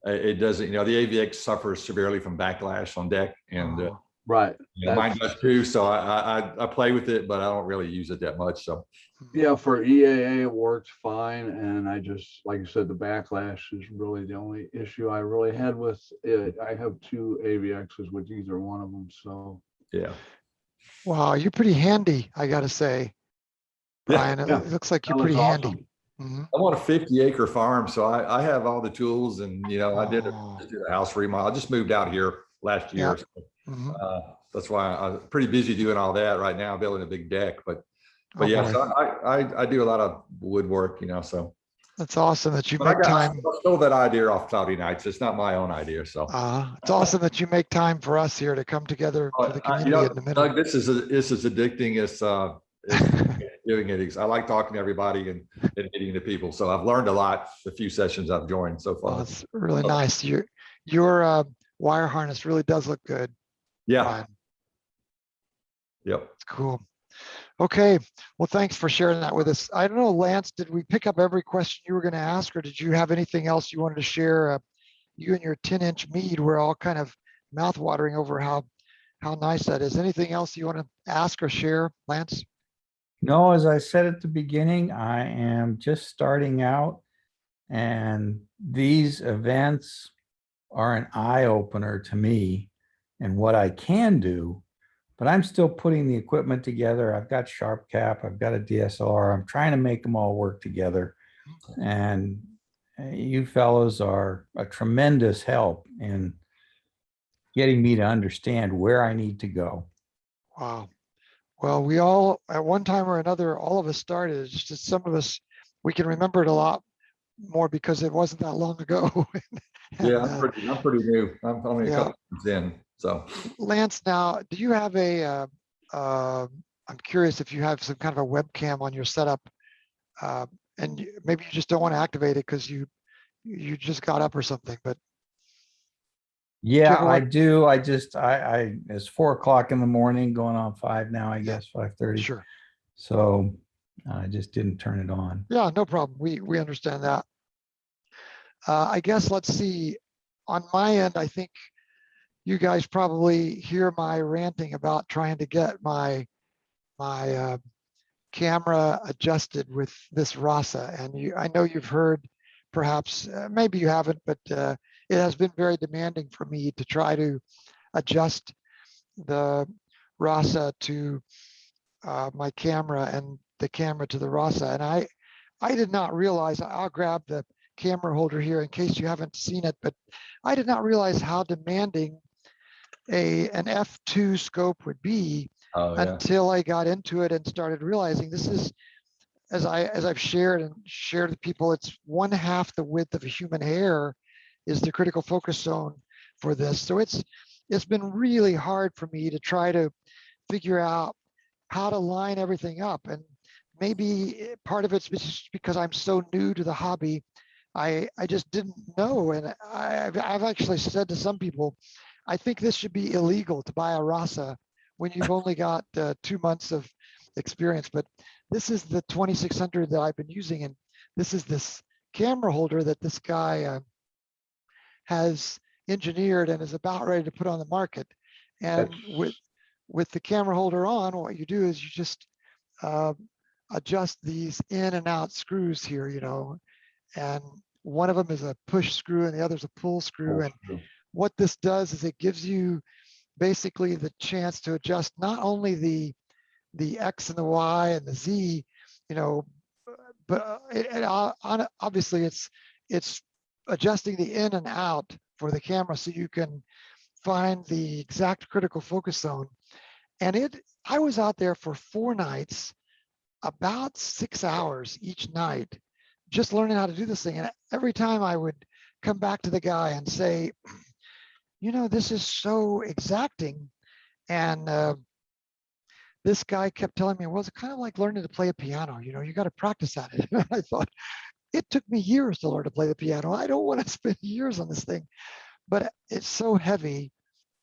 it doesn't. You know, the AVX suffers severely from backlash on deck, and Oh, Right. you know, mine does too. So I play with it, but I don't really use it that much. So Yeah, for EAA, it works fine. And I just, like you said, the backlash is really the only issue I really had with it. I have two AVXs with either one of them. So yeah. wow, you're pretty handy, I gotta say, Brian. Yeah. It looks like you're that was pretty handy. awesome. Mhm. I'm on a 50-acre farm, so I have all the tools, and you know, I did Oh, a house remodel. I just moved out here last year. Yeah. So, Mhm. that's why I'm pretty busy doing all that right now, building a big deck. But Oh, yeah, boy. so I do a lot of woodwork, you know. So, That's awesome that you but I make time. stole that idea off Cloudy Nights. It's not my own idea. So, It's awesome that you make time for us here to come together for the you community know, in the middle. Doug, this is as addicting as doing it. I like talking to everybody and meeting the people. So I've learned a lot the few sessions I've joined so Well, far. it's really nice. Your wire harness really does look good, Yeah. Brian. Yep. It's cool. Okay. Well, thanks for sharing that with us. I don't know, Lance, did we pick up every question you were going to ask, or did you have anything else you wanted to share? You and your 10-inch mead were all kind of mouth-watering over how nice that is. Anything else you want to ask or share, Lance? No, as I said at the beginning, I am just starting out, and these events are an eye opener to me and what I can do, but I'm still putting the equipment together. I've got Sharp Cap, I've got a DSLR. I'm trying to make them all work together. And you fellows are a tremendous help in getting me to understand where I need to go. Wow. Well, we all, at one time or another, all of us started. It's just some of us, we can remember it a lot more because it wasn't that long ago. And, Yeah, I'm pretty new. I'm only a yeah. couple months in. So Lance, now, do you have I'm curious if you have some kind of a webcam on your setup, and maybe you just don't want to activate it because you just got up or something, but Yeah, have a I web- do. It's 4 o'clock in the morning, going on 5 now, I guess, 5:30. sure. So I just didn't turn it on. Yeah, no problem. We understand that. I guess let's see. On my end, I think you guys probably hear my ranting about trying to get my camera adjusted with this RASA. And I know you've heard, perhaps, maybe you haven't, but it has been very demanding for me to try to adjust the RASA to my camera and the camera to the RASA. And I did not realize, I'll grab the camera holder here in case you haven't seen it, but I did not realize how demanding an f2 scope would be until I got into it and started realizing this is, as I've shared with people, it's 1/2 the width of a human hair is the critical focus zone for this. So it's been really hard for me to try to figure out how to line everything up. And maybe part of it's just because I'm so new to the hobby. I just didn't know. And I've actually said to some people, I think this should be illegal to buy a RASA when you've only got 2 months of experience. But this is the 2600 that I've been using. And this is this camera holder that this guy has engineered and is about ready to put on the market. And with the camera holder on, what you do is you just adjust these in and out screws here, and one of them is a push screw and the other is a pull screw. And what this does is it gives you basically the chance to adjust not only the X and the Y and the Z, but obviously it's adjusting the in and out for the camera, so you can find the exact critical focus zone. And I was out there for 4 nights, about 6 hours each night, just learning how to do this thing. And every time I would come back to the guy and say, you know, this is so exacting. And this guy kept telling me, well, it's kind of like learning to play a piano. You know, you got to practice at it. I thought, it took me years to learn to play the piano. I don't want to spend years on this thing, but it's so heavy.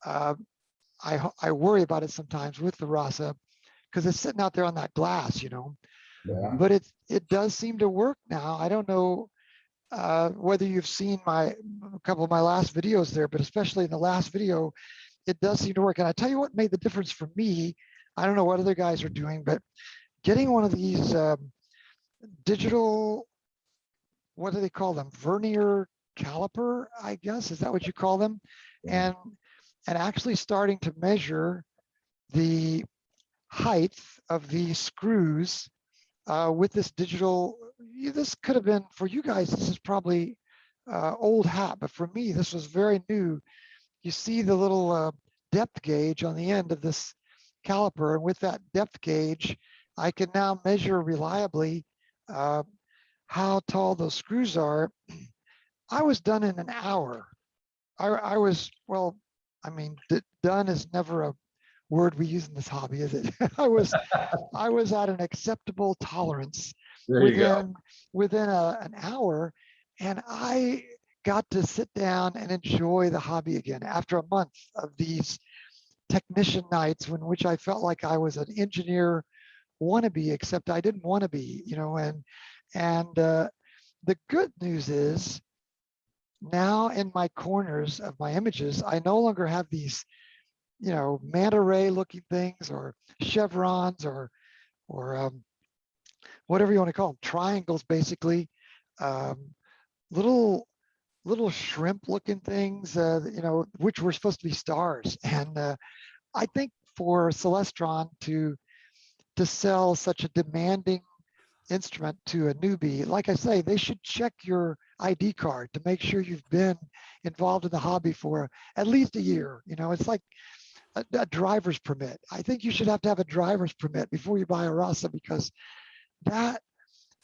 I worry about it sometimes with the RASA because it's sitting out there on that glass, you know. Yeah. But it does seem to work now. I don't know whether you've seen a couple of my last videos there, but especially in the last video, it does seem to work. And I tell you what made the difference for me. I don't know what other guys are doing, but getting one of these digital, what do they call them? Vernier caliper, I guess. Is that what you call them? Yeah. And actually starting to measure the height of these screws with this digital. This could have been, for you guys, this is probably old hat, but for me, this was very new. You see the little depth gauge on the end of this caliper, and with that depth gauge, I can now measure reliably how tall those screws are. I was done in an hour. I was, well, I mean, done is never a word we use in this hobby, is it? I was at an acceptable tolerance There you go. within an hour, and I got to sit down and enjoy the hobby again after a month of these technician nights in which I felt like I was an engineer wannabe, except I didn't want to be, you know. And the good news is now in my corners of my images, I no longer have these, you know, manta ray looking things or chevrons or whatever you want to call them, triangles, basically, little shrimp looking things, you know, which were supposed to be stars. And I think for Celestron to sell such a demanding instrument to a newbie, like I say, they should check your ID card to make sure you've been involved in the hobby for at least a year. You know, it's like a driver's permit. I think you should have to have a driver's permit before you buy a RASA, because that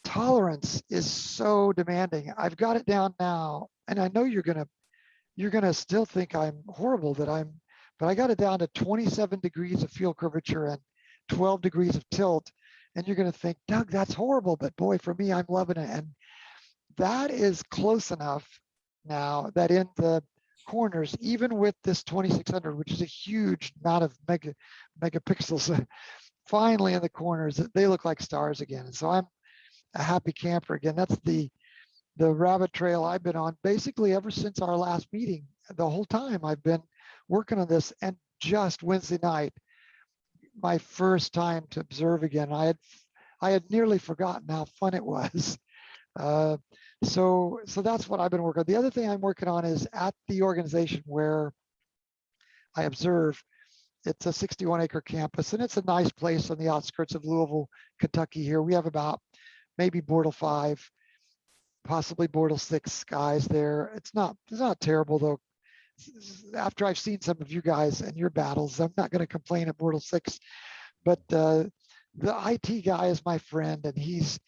tolerance is so demanding. I've got it down now, and I know you're gonna still think I'm horrible but I got it down to 27 degrees of field curvature and 12 degrees of tilt. And you're going to think, Doug, that's horrible. But boy, for me, I'm loving it. And that is close enough now that in the corners, even with this 2600, which is a huge amount of megapixels, finally in the corners, they look like stars again. And so I'm a happy camper again. That's the rabbit trail I've been on basically ever since our last meeting. The whole time I've been working on this, and just Wednesday night, my first time to observe again. I had nearly forgotten how fun it was. So that's what I've been working on. The other thing I'm working on is at the organization where I observe. It's a 61-acre campus, and it's a nice place on the outskirts of Louisville, Kentucky. Here we have about maybe Bortle 5, possibly Bortle 6 guys there. It's not terrible though. After I've seen some of you guys and your battles, I'm not going to complain at Bortle 6, but the IT guy is my friend, and he's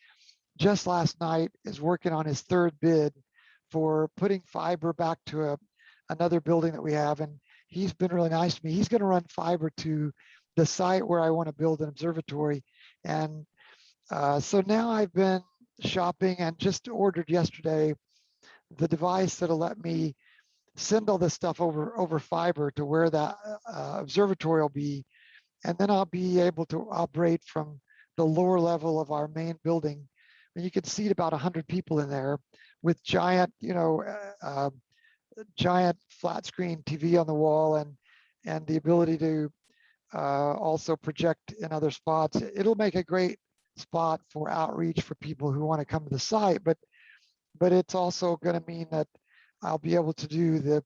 just last night is working on his 3rd bid for putting fiber back to another building that we have. And he's been really nice to me. He's going to run fiber to the site where I want to build an observatory. And so now I've been shopping and just ordered yesterday the device that'll let me send all this stuff over fiber to where that observatory will be. And then I'll be able to operate from the lower level of our main building. And you can seat about 100 people in there with giant, you know, giant flat screen TV on the wall, and the ability to also project in other spots. It'll make a great spot for outreach for people who want to come to the site, but it's also going to mean that I'll be able to do the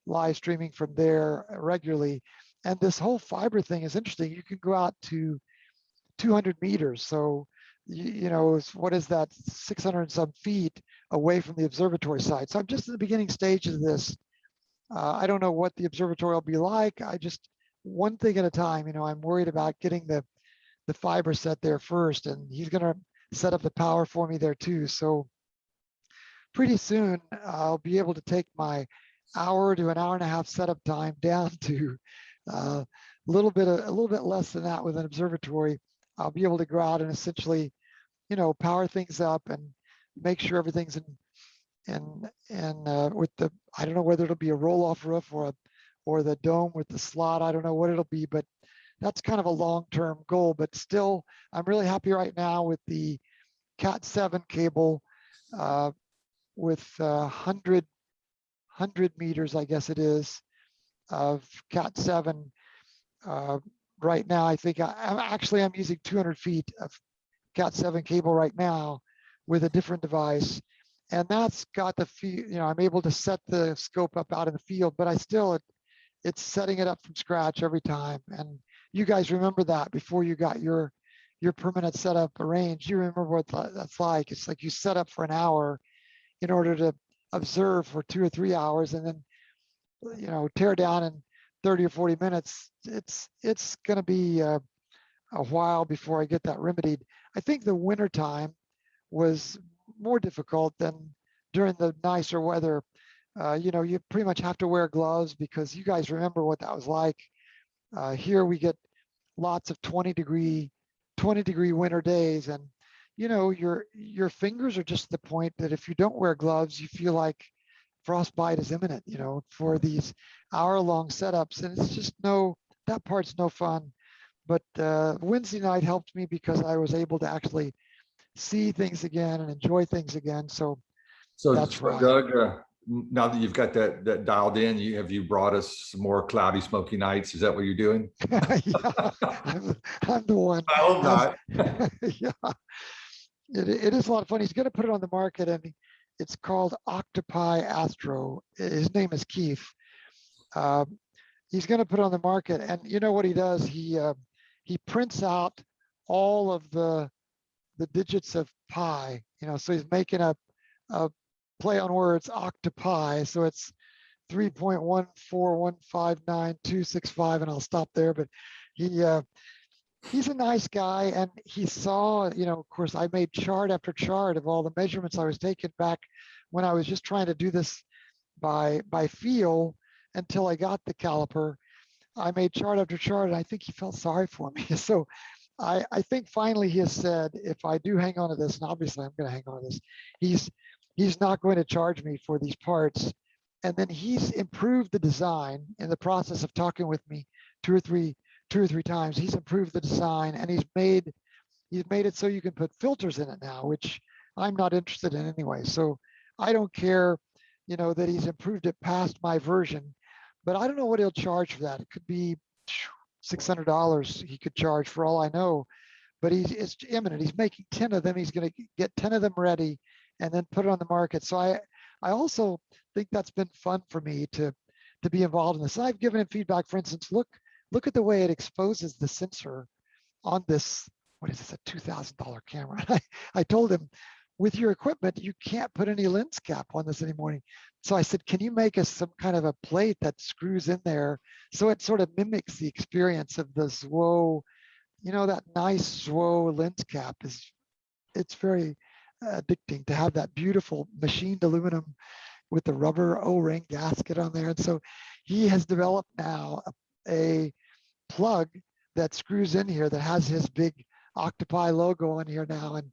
live streaming from there regularly. And this whole fiber thing is interesting. You can go out to 200 meters. So, you know, what is that, 600 and some feet away from the observatory site. So I'm just in the beginning stages of this. I don't know what the observatory will be like. I just, one thing at a time, I'm worried about getting the fiber set there first, and he's going to set up the power for me there too. So pretty soon I'll be able to take my hour to an hour and a half setup time down to a little bit less than that with an observatory. I'll be able to go out and essentially, power things up and make sure everything's with the, I don't know whether it'll be a roll-off roof or the dome with the slot. I don't know what it'll be, but that's kind of a long-term goal. But still, I'm really happy right now with the Cat 7 cable with 100 meters, I guess it is, of Cat 7. Right now, I think I'm using 200 feet of Cat 7 cable right now with a different device. And that's got the I'm able to set the scope up out in the field, but it's setting it up from scratch every time. And you guys remember that before you got your permanent setup arranged. You remember what that's like. It's like you set up for an hour in order to observe for 2 or 3 hours, and then tear down in 30 or 40 minutes. It's going to be a while before I get that remedied. I think the winter time was more difficult than during the nicer weather. You pretty much have to wear gloves because you guys remember what that was like. Here we get lots of 20 degree winter days, and your fingers are just at the point that if you don't wear gloves, you feel like frostbite is imminent, for these hour-long setups. And it's just that part's no fun. But Wednesday night helped me because I was able to actually see things again and enjoy things again. So that's right. Doug, now that you've got that dialed in, have you brought us some more cloudy, smoky nights? Is that what you're doing? Yeah, I'm the one. I hope not. Yeah, it is a lot of fun. He's going to put it on the market, and it's called Octopi Astro. His name is Keith. He's going to put it on the market, and you know what he does? He prints out all of the digits of pi. So he's making a play on words, octopi. So it's 3.14159.265, and I'll stop there. But he's a nice guy, and he saw, of course, I made chart after chart of all the measurements I was taking back when I was just trying to do this by feel until I got the caliper. I made chart after chart, and I think he felt sorry for me. So I think finally he has said, if I do hang on to this, and obviously I'm going to hang on to this, he's not going to charge me for these parts. And then he's improved the design in the process of talking with me two or three times. He's improved the design, and he's made it so you can put filters in it now, which I'm not interested in anyway. So I don't care, that he's improved it past my version, but I don't know what he'll charge for that. It could be $600 he could charge for all I know, but it's imminent. He's making 10 of them. He's going to get 10 of them ready and then put it on the market. So I also think that's been fun for me to be involved in this. And I've given him feedback. For instance, look at the way it exposes the sensor on this. What is this, a $2,000 camera? I told him, with your equipment, you can't put any lens cap on this anymore. So I said, can you make us some kind of a plate that screws in there so it sort of mimics the experience of the ZWO, that nice ZWO lens cap it's very addicting to have that beautiful machined aluminum with the rubber O-ring gasket on there. And so he has developed now a plug that screws in here that has his big Octopi logo on here now. And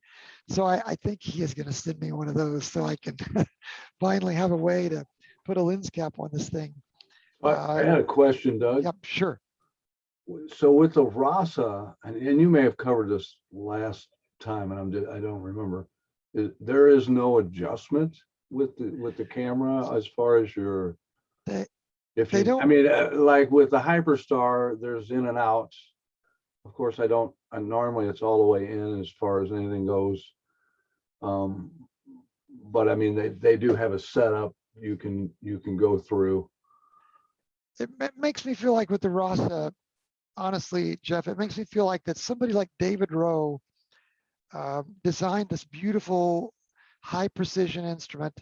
so I think he is going to send me one of those so I can finally have a way to put a lens cap on this thing. I had a question, Doug. Yep, sure. So with the RASA, and you may have covered this last time, and I don't remember. There is no adjustment with the camera as far as your. I mean, like with the Hyperstar, there's in and out. Of course, normally it's all the way in as far as anything goes. But I mean, they do have a setup you can go through. It makes me feel like with the RASA, honestly, Jeff, it makes me feel like that somebody like David Rowe designed this beautiful high precision instrument,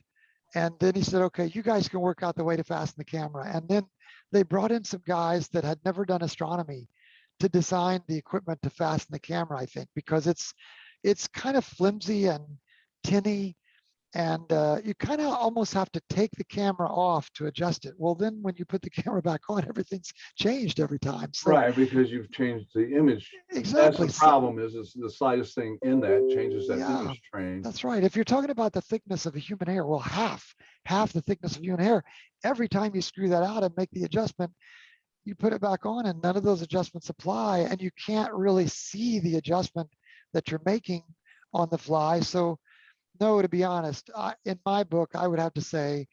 And then he said, okay, you guys can work out the way to fasten the camera. And then they brought in some guys that had never done astronomy to design the equipment to fasten the camera, I think, because it's kind of flimsy and tinny. And you kind of almost have to take the camera off to adjust it. Well, then when you put the camera back on, everything's changed every time. So, Right, because you've changed the image. exactly. That's the problem is the slightest thing in that changes that Yeah, image train. that's right. If you're talking about the thickness of a human hair, well, half the thickness of human hair, every time you screw that out and make the adjustment, you put it back on and none of those adjustments apply, and you can't really see the adjustment that you're making on the fly. So no, to be honest, in my book, I would have to say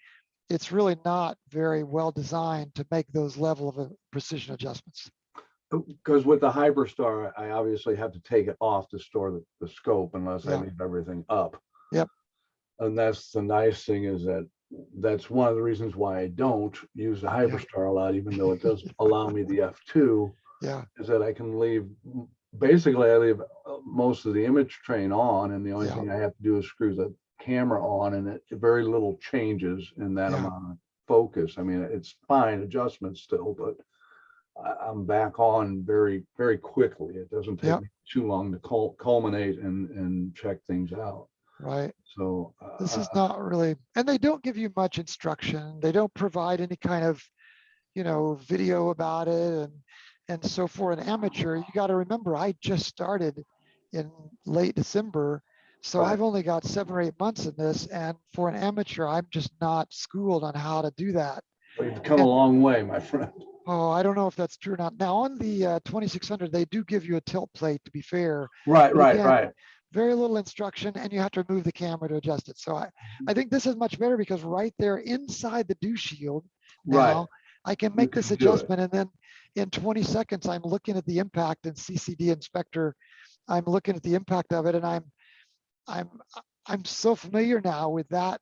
it's really not very well designed to make those level of precision adjustments. Because with the Hyperstar, I obviously have to take it off to store the scope unless I Yeah. leave everything up. Yep. And that's the nice thing is that's one of the reasons why I don't use the Hyperstar a lot, even though it does allow me the F2, Yeah, is that I can leave, basically I leave most of the image train on, and the only Yeah. thing I have to do is screw the camera on, and it very little changes in that Yeah. amount of focus. I mean, it's fine adjustments still, but I'm back on very, very quickly. It doesn't take Yep. me too long to culminate and check things out. right. So This is not really, and they don't give you much instruction. They don't provide any kind of, video about it. And so for an amateur, you got to remember, I just started in late December. So Right. I've only got 7 or 8 months in this. And for an amateur, I'm just not schooled on how to do that. you've come a long way, my friend. Oh, I don't know if that's true or not. Now on the 2600, they do give you a tilt plate, to be fair. Right, But right, again, right. very little instruction, and you have to remove the camera to adjust it. So I think this is much better because right there inside the dew shield Right. now, I can make this can do it. adjustment, and then in 20 seconds, I'm looking at the impact in CCD Inspector. I'm looking at the impact of it, and I'm so familiar now with that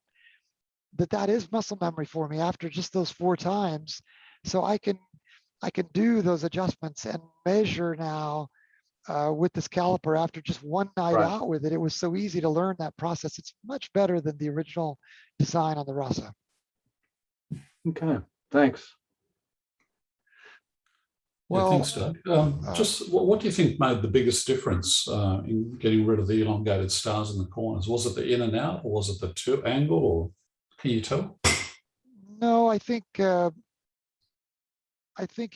is muscle memory for me after just those 4 times. So I can do those adjustments and measure now with this caliper after just one night Right. out with it. It was so easy to learn that process. It's much better than the original design on the Rasa. Okay, thanks. Well, thanks, Doug. Just what do you think made the biggest difference in getting rid of the elongated stars in the corners? Was it the in and out, or was it the two angle, or can you tell? No, I think it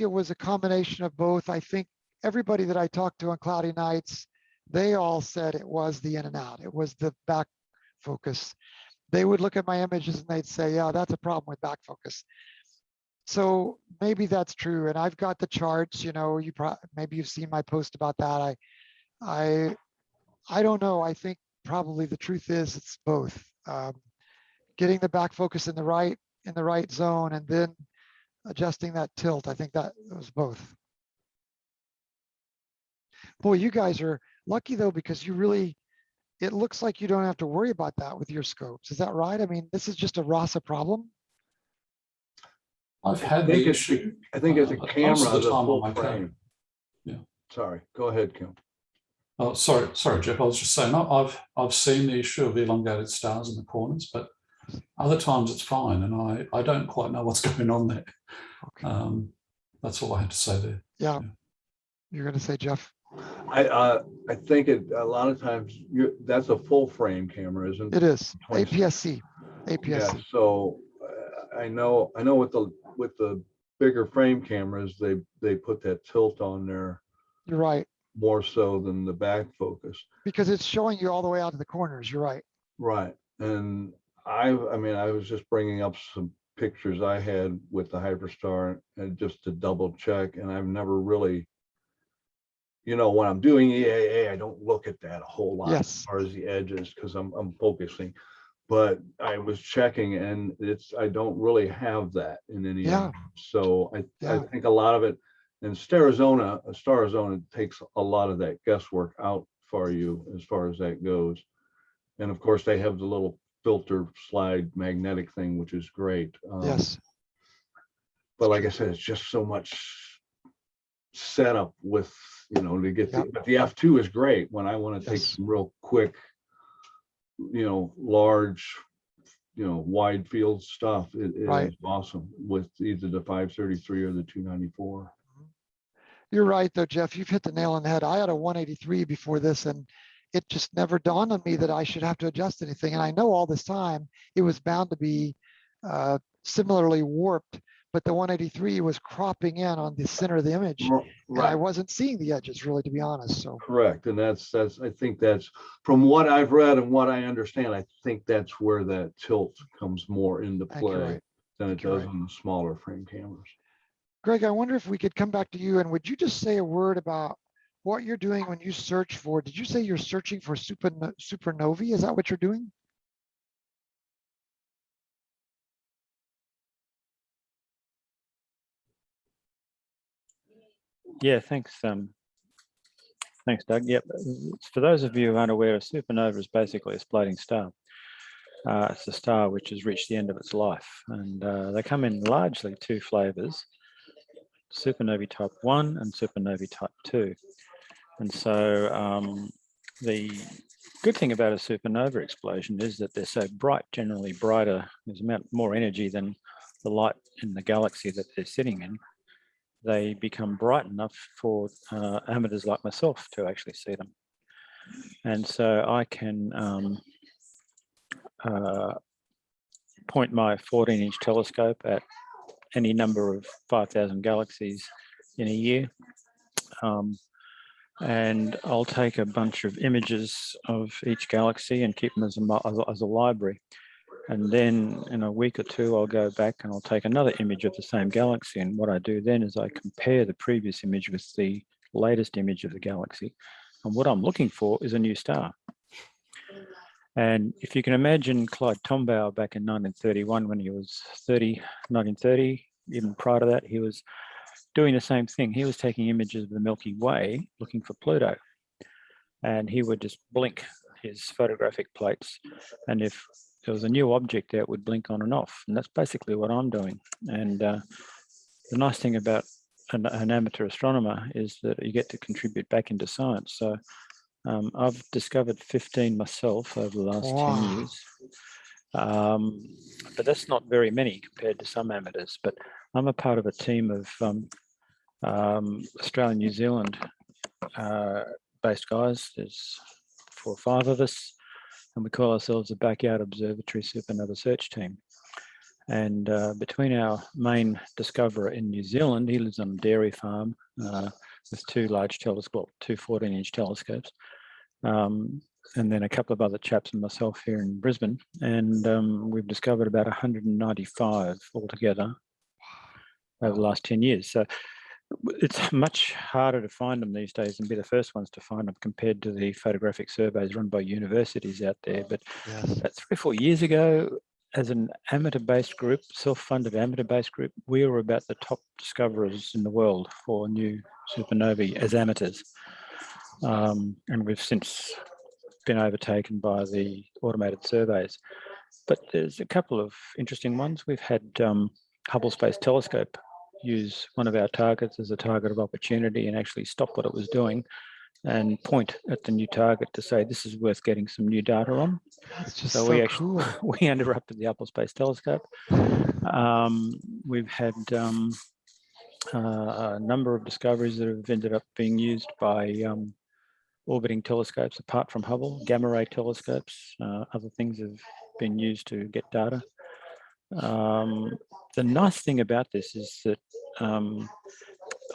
was a combination of both. I think everybody that I talked to on cloudy nights, they all said it was the in and out. It was the back focus. They would look at my images and they'd say, yeah, that's a problem with back focus. So maybe that's true. And I've got the charts, maybe you've seen my post about that. I don't know. I think probably the truth is it's both. Getting the back focus in the right zone and then adjusting that tilt. I think that was both. Boy, you guys are lucky though, because it looks like you don't have to worry about that with your scopes. Is that right? I mean, this is just a Rasa problem. I've had the issue. I think it's a most camera, of the the time full on my frame. camera. Yeah. Sorry, go ahead, Kim. Oh, sorry, Jeff. I was just saying, I've seen the issue of elongated stars in the corners, but other times it's fine, and I don't quite know what's going on there. Okay. That's all I had to say there. Yeah. You're going to say, Jeff? I think a lot of times that's a full frame camera, isn't it? It is 26. APS-C. Yeah. So I know with the bigger frame cameras, they put that tilt on there. You're right. More so than the back focus. Because it's showing you all the way out to the corners. You're right. Right. And I was just bringing up some pictures I had with the Hyperstar and just to double check. And I've never really, when I'm doing EAA, I don't look at that a whole lot as far as the edges because I'm focusing. But I was checking, and I don't really have that in any. Yeah. So I think a lot of it, and Starizona takes a lot of that guesswork out for you as far as that goes. And of course, they have the little filter slide magnetic thing, which is great. Yes. But like I said, it's just so much setup with, to get but the F2 is great when I want to take some real quick, large wide field stuff. It Right. is awesome with either the 533 or the 294. You're right, though, Jeff. You've hit the nail on the head. I had a 183 before this, and it just never dawned on me that I should have to adjust anything. And I know all this time it was bound to be similarly warped, but the 183 was cropping in on the center of the image, and I wasn't seeing the edges, really, to be honest. So correct, and that's I think that's from what I've read and what I understand. I think that's where that tilt comes more into play than it does on the smaller frame cameras. Greg, I wonder if we could come back to you, and would you just say a word about what you're doing when you search for, did you say you're searching for supernovae? Is that what you're doing? Yeah, thanks. Thanks, Doug. Yep. For those of you who aren't aware, a supernova is basically a exploding star. It's a star which has reached the end of its life, and they come in largely two flavors: supernovae type 1 and supernovae type 2. And so the good thing about a supernova explosion is that they're so bright, generally brighter, there's more energy than the light in the galaxy that they're sitting in. They become bright enough for amateurs like myself to actually see them. And so I can point my 14-inch telescope at any number of 5,000 galaxies in a year. And I'll take a bunch of images of each galaxy and keep them as a library. And then in a week or two, I'll go back and I'll take another image of the same galaxy. And what I do then is I compare the previous image with the latest image of the galaxy. And what I'm looking for is a new star. And if you can imagine Clyde Tombaugh back in 1931, when he was 1930, even prior to that, he was doing the same thing. He was taking images of the Milky Way looking for Pluto. And he would just blink his photographic plates. And if there was a new object there, it would blink on and off. And that's basically what I'm doing. And the nice thing about an amateur astronomer is that you get to contribute back into science. So I've discovered 15 myself over the last 10 years. But that's not very many compared to some amateurs. But I'm a part of a team of Australia, New Zealand based guys. There's 4 or 5 of us, and we call ourselves the Backyard Observatory Supernova Search Team. And between our main discoverer in New Zealand, he lives on a dairy farm with 2 large telescopes, 2 14-inch telescopes, and then a couple of other chaps and myself here in Brisbane. And we've discovered about 195 altogether over the last 10 years. So it's much harder to find them these days and be the first ones to find them compared to the photographic surveys run by universities out there. But about 3 or 4 years ago, as an amateur-based group, self-funded amateur-based group, we were about the top discoverers in the world for new supernovae as amateurs. And we've since been overtaken by the automated surveys. But there's a couple of interesting ones. We've had Hubble Space Telescope use one of our targets as a target of opportunity and actually stop what it was doing and point at the new target to say, this is worth getting some new data on. That's just so we actually, cool. We interrupted the Hubble Space Telescope. We've had a number of discoveries that have ended up being used by orbiting telescopes apart from Hubble, gamma ray telescopes, other things have been used to get data. The nice thing about this is that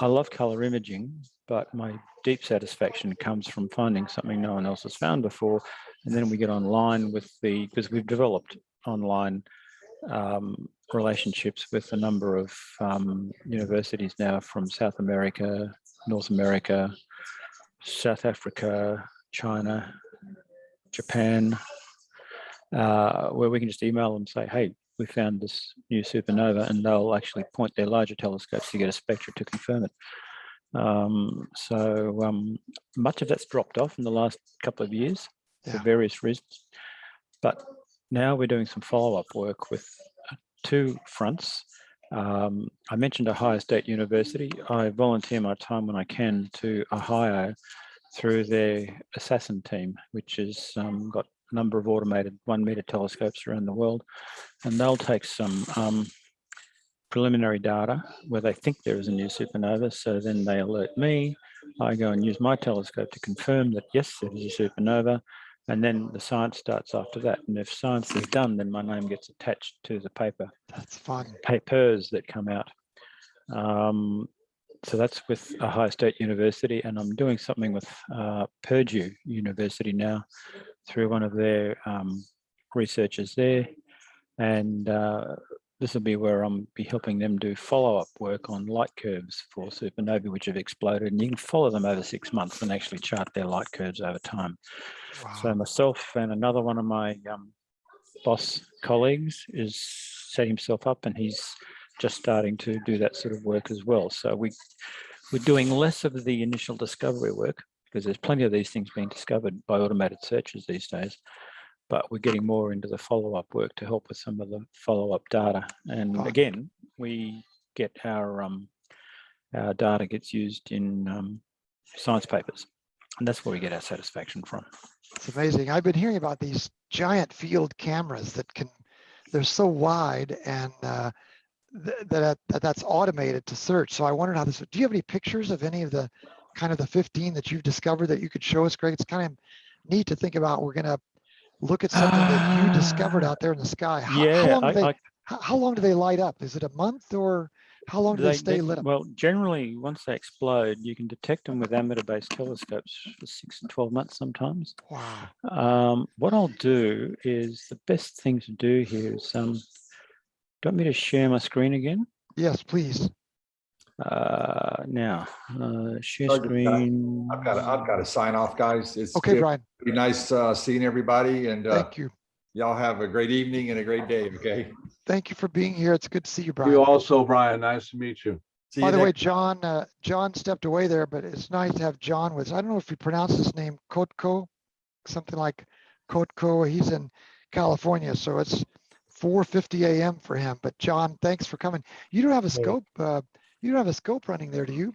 I love color imaging, but my deep satisfaction comes from finding something no one else has found before. And then we get online with because we've developed online relationships with a number of universities now from South America, North America, South Africa, China, Japan, where we can just email them and say, hey, we found this new supernova, and they'll actually point their larger telescopes to get a spectra to confirm it. So much of that's dropped off in the last couple of years for various reasons. But now we're doing some follow-up work with 2 fronts. I mentioned Ohio State University. I volunteer my time when I can to Ohio through their assassin team, which has got number of automated 1 meter telescopes around the world, and they'll take some preliminary data where they think there is a new supernova. So then they alert me. I go and use my telescope to confirm that, yes, it is a supernova. And then the science starts after that. And if science is done, then my name gets attached to the That's fun. papers that come out. So that's with Ohio State University, and I'm doing something with Purdue University now through one of their researchers there. And this will be where I'll be helping them do follow-up work on light curves for supernovae which have exploded. And you can follow them over 6 months and actually chart their light curves over time. Wow. So myself and another one of my boss colleagues is set himself up, and he's just starting to do that sort of work as well. So we're doing less of the initial discovery work, because there's plenty of these things being discovered by automated searches these days. But we're getting more into the follow-up work to help with some of the follow-up data. And Fun. again, we get our data gets used in science papers, and that's where we get our satisfaction from. It's amazing. I've been hearing about these giant field cameras that they're so wide, and that's automated to search. So I wondered how this, do you have any pictures of any of the kind of the 15 that you've discovered that you could show us, Greg? It's kind of neat to think about. We're going to look at something that you discovered out there in the sky. How long do they light up? Is it a month, or how long do they stay lit up? Well, generally, once they explode, you can detect them with amateur-based telescopes for 6 to 12 months sometimes. Wow. What I'll do is, the best thing to do here is, do you want me to share my screen again? Yes, please. Now, share Sorry, screen. I've got to sign off, guys. It's Okay, Brian. be nice seeing everybody, and Thank you. y'all have a great evening and a great day. Okay. Thank you for being here. It's good to see you, Brian. You also, Brian. Nice to meet you. See By you the way, next- John stepped away there, but it's nice to have John with us. I don't know if you pronounce his name Kotko, something like Kotko. He's in California, so it's 4:50 a.m. for him. But John, thanks for coming. You don't have a scope. You don't have a scope running there, do you?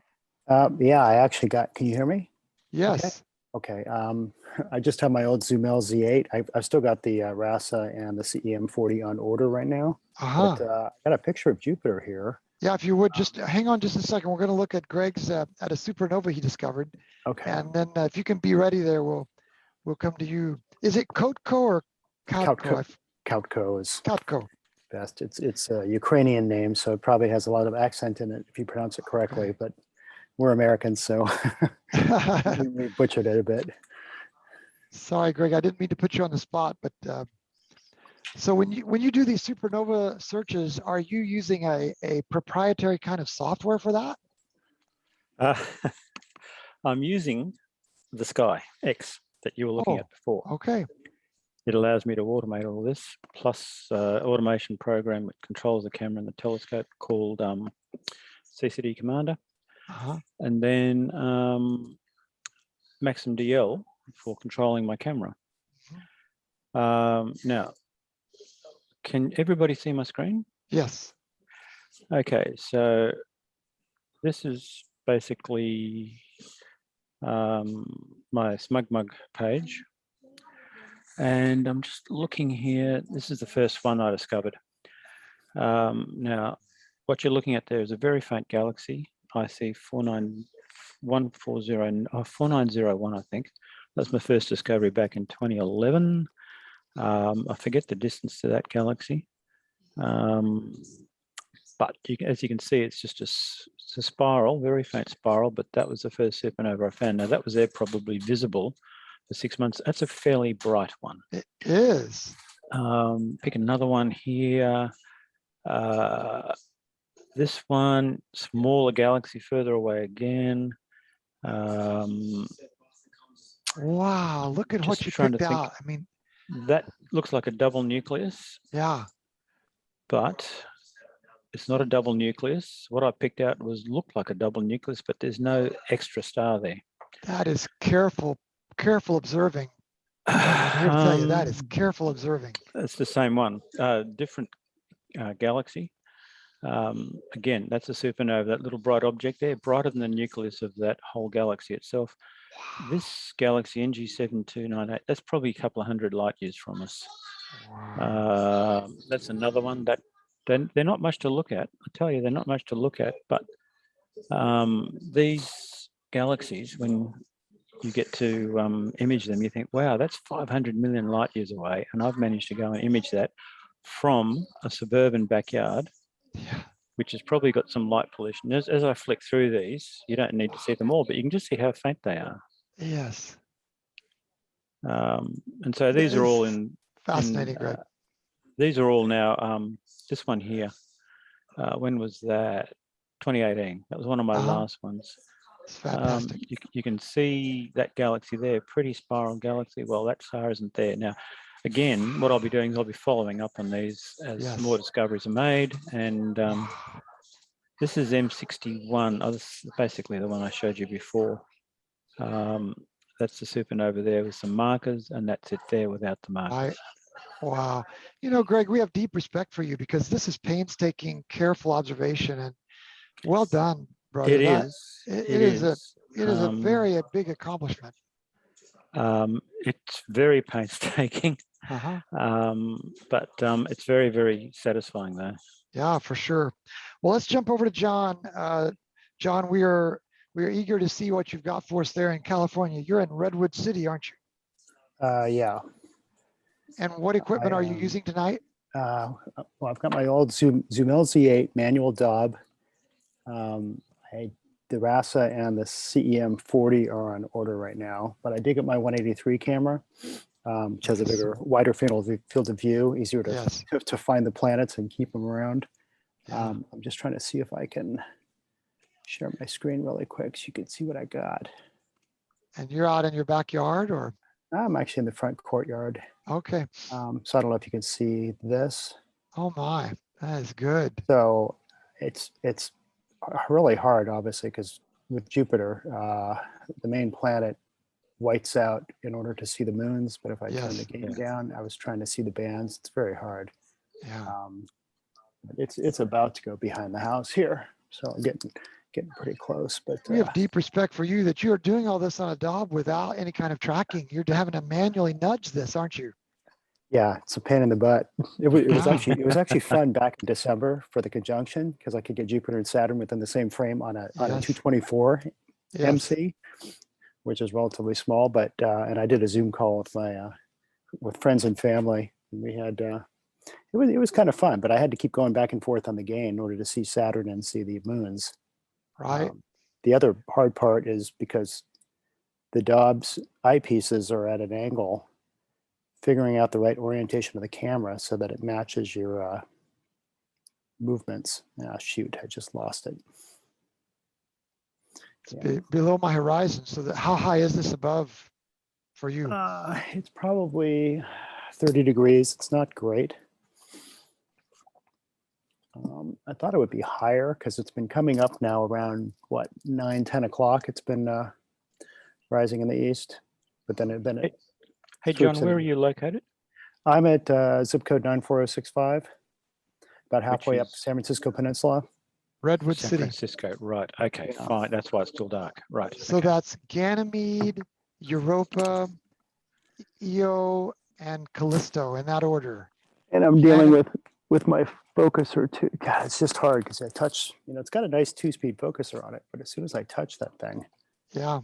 Yeah, I actually got, can you hear me? Yes. Okay. I just have my old Zoom LZ8. I've still got the RASA and the CEM40 on order right now. Uh-huh. But I got a picture of Jupiter here. Yeah, if you would just hang on just a second. We're going to look at Greg's at a supernova he discovered. Okay. And then if you can be ready there, we'll come to you. Is it Kotko or Kautko? Kautko is Kautko. best. It's a Ukrainian name, so it probably has a lot of accent in it if you pronounce it correctly, Okay. but we're Americans, so we butchered it a bit. Sorry, Greg, I didn't mean to put you on the spot, but so when you do these supernova searches, are you using a proprietary kind of software for that? I'm using the Sky X that you were looking at before. Okay. It allows me to automate all this, plus automation program that controls the camera and the telescope called CCD Commander. Uh-huh. And then Maxim DL for controlling my camera. Now, can everybody see my screen? Yes. Okay, so this is basically my SmugMug page. And I'm just looking here. This is the first one I discovered. Now, what you're looking at there is a very faint galaxy, IC 4901, I think. That's my first discovery back in 2011. I forget the distance to that galaxy. But as you can see, it's just a spiral, very faint spiral, but that was the first supernova I found. Now, that was there probably visible for 6 months. That's a fairly bright one. It is. Pick another one here. This one, smaller galaxy further away again. Wow, look at what Just you trying to picked think. out. I mean, That looks like a double nucleus, yeah. but it's not a double nucleus. What I picked out looked like a double nucleus, but there's no extra star there. That is careful observing. I'm here to tell you that is careful observing. It's the same one, different galaxy. Again, that's a supernova, that little bright object there, brighter than the nucleus of that whole galaxy itself. This galaxy NG7298, that's probably a couple of hundred light years from us. Wow. That's another one that they're not much to look at. I tell you, they're not much to look at. But these galaxies, when you get to image them, you think, wow, that's 500 million light years away. And I've managed to go and image that from a suburban backyard, Yeah. which has probably got some light pollution. As I flick through these, you don't need to see them all, but you can just see how faint they are. Yes. And so these are all in Fascinating, Greg. these are all now, this one here, when was that? 2018. That was one of my last ones. It's fantastic. You can see that galaxy there, pretty spiral galaxy. Well, that star isn't there. Now, again, what I'll be doing is I'll be following up on these as more discoveries are made. And this is M61. Oh, this is basically the one I showed you before. That's the supernova there with some markers, and that's it there without the markers. Wow. You know, Greg, we have deep respect for you because this is painstaking, careful observation, and well done, brother. It is. It is a very big accomplishment. It's very painstaking, but it's very, very satisfying though. Yeah, for sure. Well, let's jump over to John. John, we are eager to see what you've got for us there in California. You're in Redwood City, aren't you? Yeah. And what equipment are you using tonight? Well, I've got my old Zoomel Z8 manual Dob. The RASA and the CEM40 are on order right now, but I did get my 183 camera, which has a bigger, wider field of view, easier to find the planets and keep them around. I'm just trying to see if I can share my screen really quick so you can see what I got. And you're out in your backyard, or? I'm actually in the front courtyard. Okay. So I don't know if you can see this. Oh my, that is good. So it's really hard, obviously, because with Jupiter, the main planet whites out in order to see the moons. But if I turn the game down, I was trying to see the bands. It's very hard. Yeah. It's about to go behind the house here, so I'm getting pretty close. But we have deep respect for you that you're doing all this on a Dob without any kind of tracking. You're having to manually nudge this, aren't you? Yeah, it's a pain in the butt. It was actually fun back in December for the conjunction because I could get Jupiter and Saturn within the same frame on a 224 MC, which is relatively small. But and I did a Zoom call with my with friends and family. And we had it was kind of fun, but I had to keep going back and forth on the gain in order to see Saturn and see the moons. Right. The other hard part is because the Dobbs eyepieces are at an angle, figuring out the right orientation of the camera so that it matches your movements. Shoot, I just lost it. It's below my horizon. So how high is this above for you? It's probably 30 degrees. It's not great. I thought it would be higher because it's been coming up now around, 9-10 o'clock. It's been rising in the east, but then it Hey, John, where are you located? I'm at zip code 94065, about halfway up San Francisco Peninsula. Redwood San City. Francisco, right. Okay, fine. That's why it's still dark. Right. So that's Ganymede, Europa, Io, and Callisto in that order. And I'm dealing with my focuser too. God, it's just hard because I touch, it's got a nice 2-speed focuser on it, but as soon as I touch that thing. Yeah.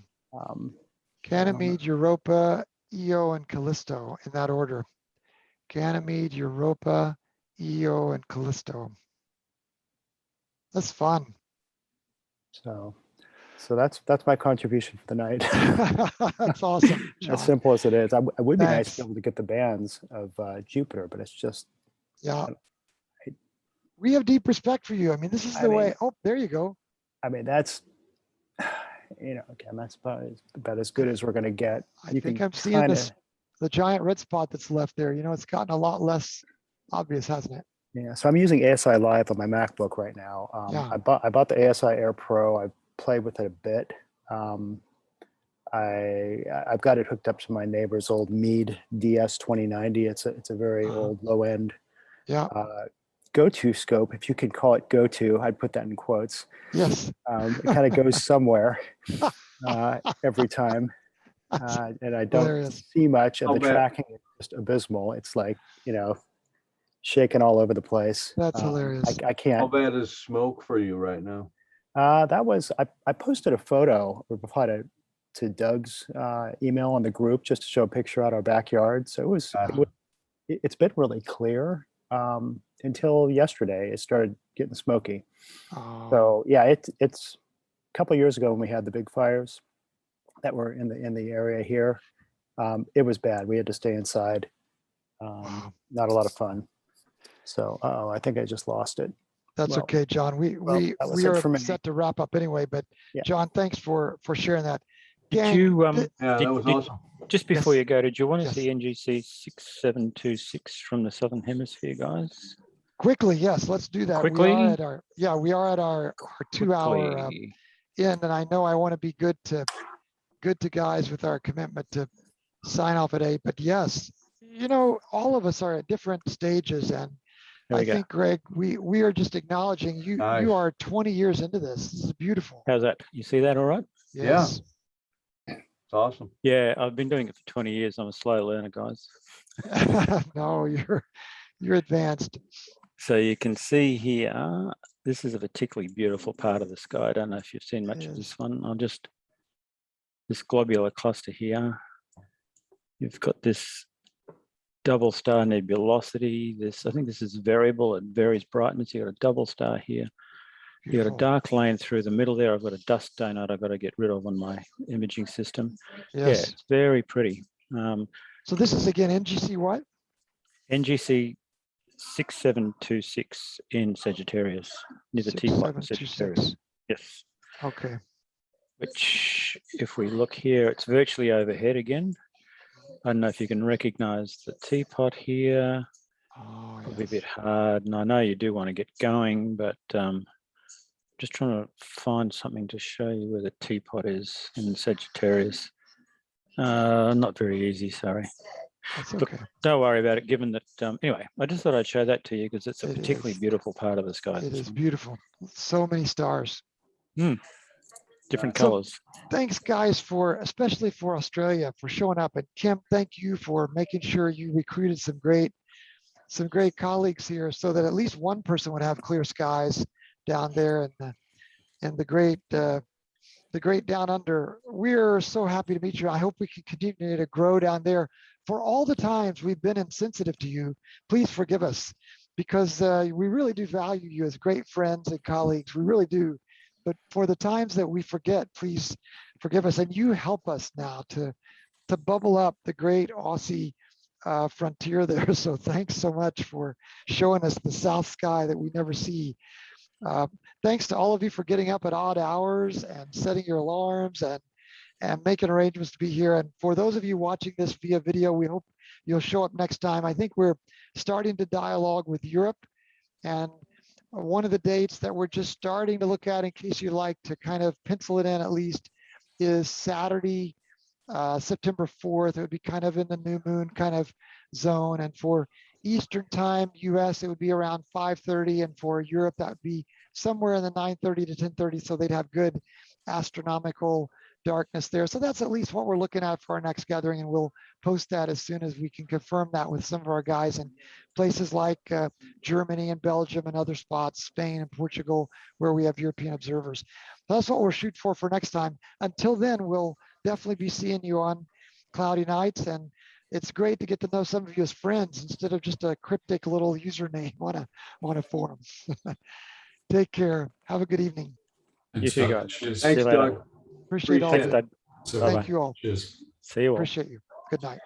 Ganymede, Europa, Io, and Callisto in that order. Ganymede, Europa, Io, and Callisto. That's fun. So that's my contribution for the night. That's awesome, John. As simple as it is. I would be nice to be able to get the bands of Jupiter, but it's just. Yeah. We have deep respect for you. I mean, this is the way. Oh, there you go. I mean, that's, again, that's about as good as we're going to get. I think I'm seeing the giant red spot that's left there. It's gotten a lot less obvious, hasn't it? Yeah. So I'm using ASI Live on my MacBook right now. I bought the ASI Air Pro. I played with it a bit. I've got it hooked up to my neighbor's old Meade DS 2090. It's a very old low end. Yeah. Go-to scope, if you can call it go-to, I'd put that in quotes. Yes. It kind of goes somewhere. every time. And I don't hilarious. see much, and How the bad? tracking is just abysmal. It's like, shaking all over the place. That's hilarious. I How can't. bad is smoke for you right now? That was, I posted a photo, or replied to Doug's email on the group just to show a picture out our backyard. So it's been really clear until yesterday. It started getting smoky. Oh, So yeah, it's a couple of years ago when we had the big fires that were in the area here. It was bad. We had to stay inside. wow. Not a lot of fun. So I think I just lost it. That's Well, okay, John. We that was it are for me. set to wrap up anyway, but Yeah. John, thanks for sharing that. Did Gang, you Yeah, that was awesome. just before Yes. you go, did you want to Yes. see NGC 6726 from the Southern Hemisphere, guys? quickly, yes, let's do that. Quickly? We are at our 2-hour Quickly. end, and I know I want to be good to guys with our commitment to sign off at 8. But yes, all of us are at different stages, and There I we go. think, Greg, we are just acknowledging you. Nice. You are 20 years into this. This is beautiful. How's that? You see that all right? Yes. It's awesome. Yeah, I've been doing it for 20 years. I'm a slow learner, guys. No, you're advanced. So you can see here, this is a particularly beautiful part of the sky. I don't know if you've seen much of Yes. this one. This globular cluster here. You've got this double star nebulosity. I think this is variable. It varies brightness. You've got a double star here. You've got a Beautiful. dark lane through the middle there. I've got a dust donut I've got to get rid of on my imaging system. Yeah, Yes. it's very pretty. So this is again NGC what? NGC 6726 in Sagittarius, near the teapot in Sagittarius. 6726. Yes. Okay. Which, if we look here, it's virtually overhead again. I don't know if you can recognize the teapot here. Oh, Probably a yes. bit hard. And I know you do want to get going, but just trying to find something to show you where the teapot is in Sagittarius. Not very easy, sorry. That's Look, okay. don't worry about it, given that, anyway, I just thought I'd show that to you because it's a It particularly is. beautiful part of the sky. It this is one. beautiful. So many stars. Different So- colors. Thanks, guys, especially for Australia, for showing up. And Kim, thank you for making sure you recruited some great colleagues here, so that at least one person would have clear skies down there in the great down under. We're so happy to meet you. I hope we can continue to grow down there. For all the times we've been insensitive to you, please forgive us, because we really do value you as great friends and colleagues. We really do. But for the times that we forget, please forgive us. And you help us now to bubble up the great Aussie frontier there. So thanks so much for showing us the South sky that we never see. Thanks to all of you for getting up at odd hours and setting your alarms and making arrangements to be here. And for those of you watching this via video, we hope you'll show up next time. I think we're starting to dialogue with Europe, and one of the dates that we're just starting to look at, in case you'd like to kind of pencil it in at least, is Saturday, September 4th. It would be kind of in the new moon kind of zone. And for Eastern time, US, it would be around 5:30. And for Europe, that would be somewhere in the 9:30 to 10:30. So they'd have good astronomical darkness there. So that's at least what we're looking at for our next gathering. And we'll post that as soon as we can confirm that with some of our guys in places like Germany and Belgium and other spots, Spain and Portugal, where we have European observers. That's what we'll shoot for next time. Until then, we'll definitely be seeing you on cloudy nights. And it's great to get to know some of you as friends instead of just a cryptic little username on a forum. Take care. Have a good evening. You too, guys. Cheers. Thanks, See you later. Doug. Appreciate all of Thanks, you. Doug. So, Thank you all. cheers. See you all. Appreciate you. Good night.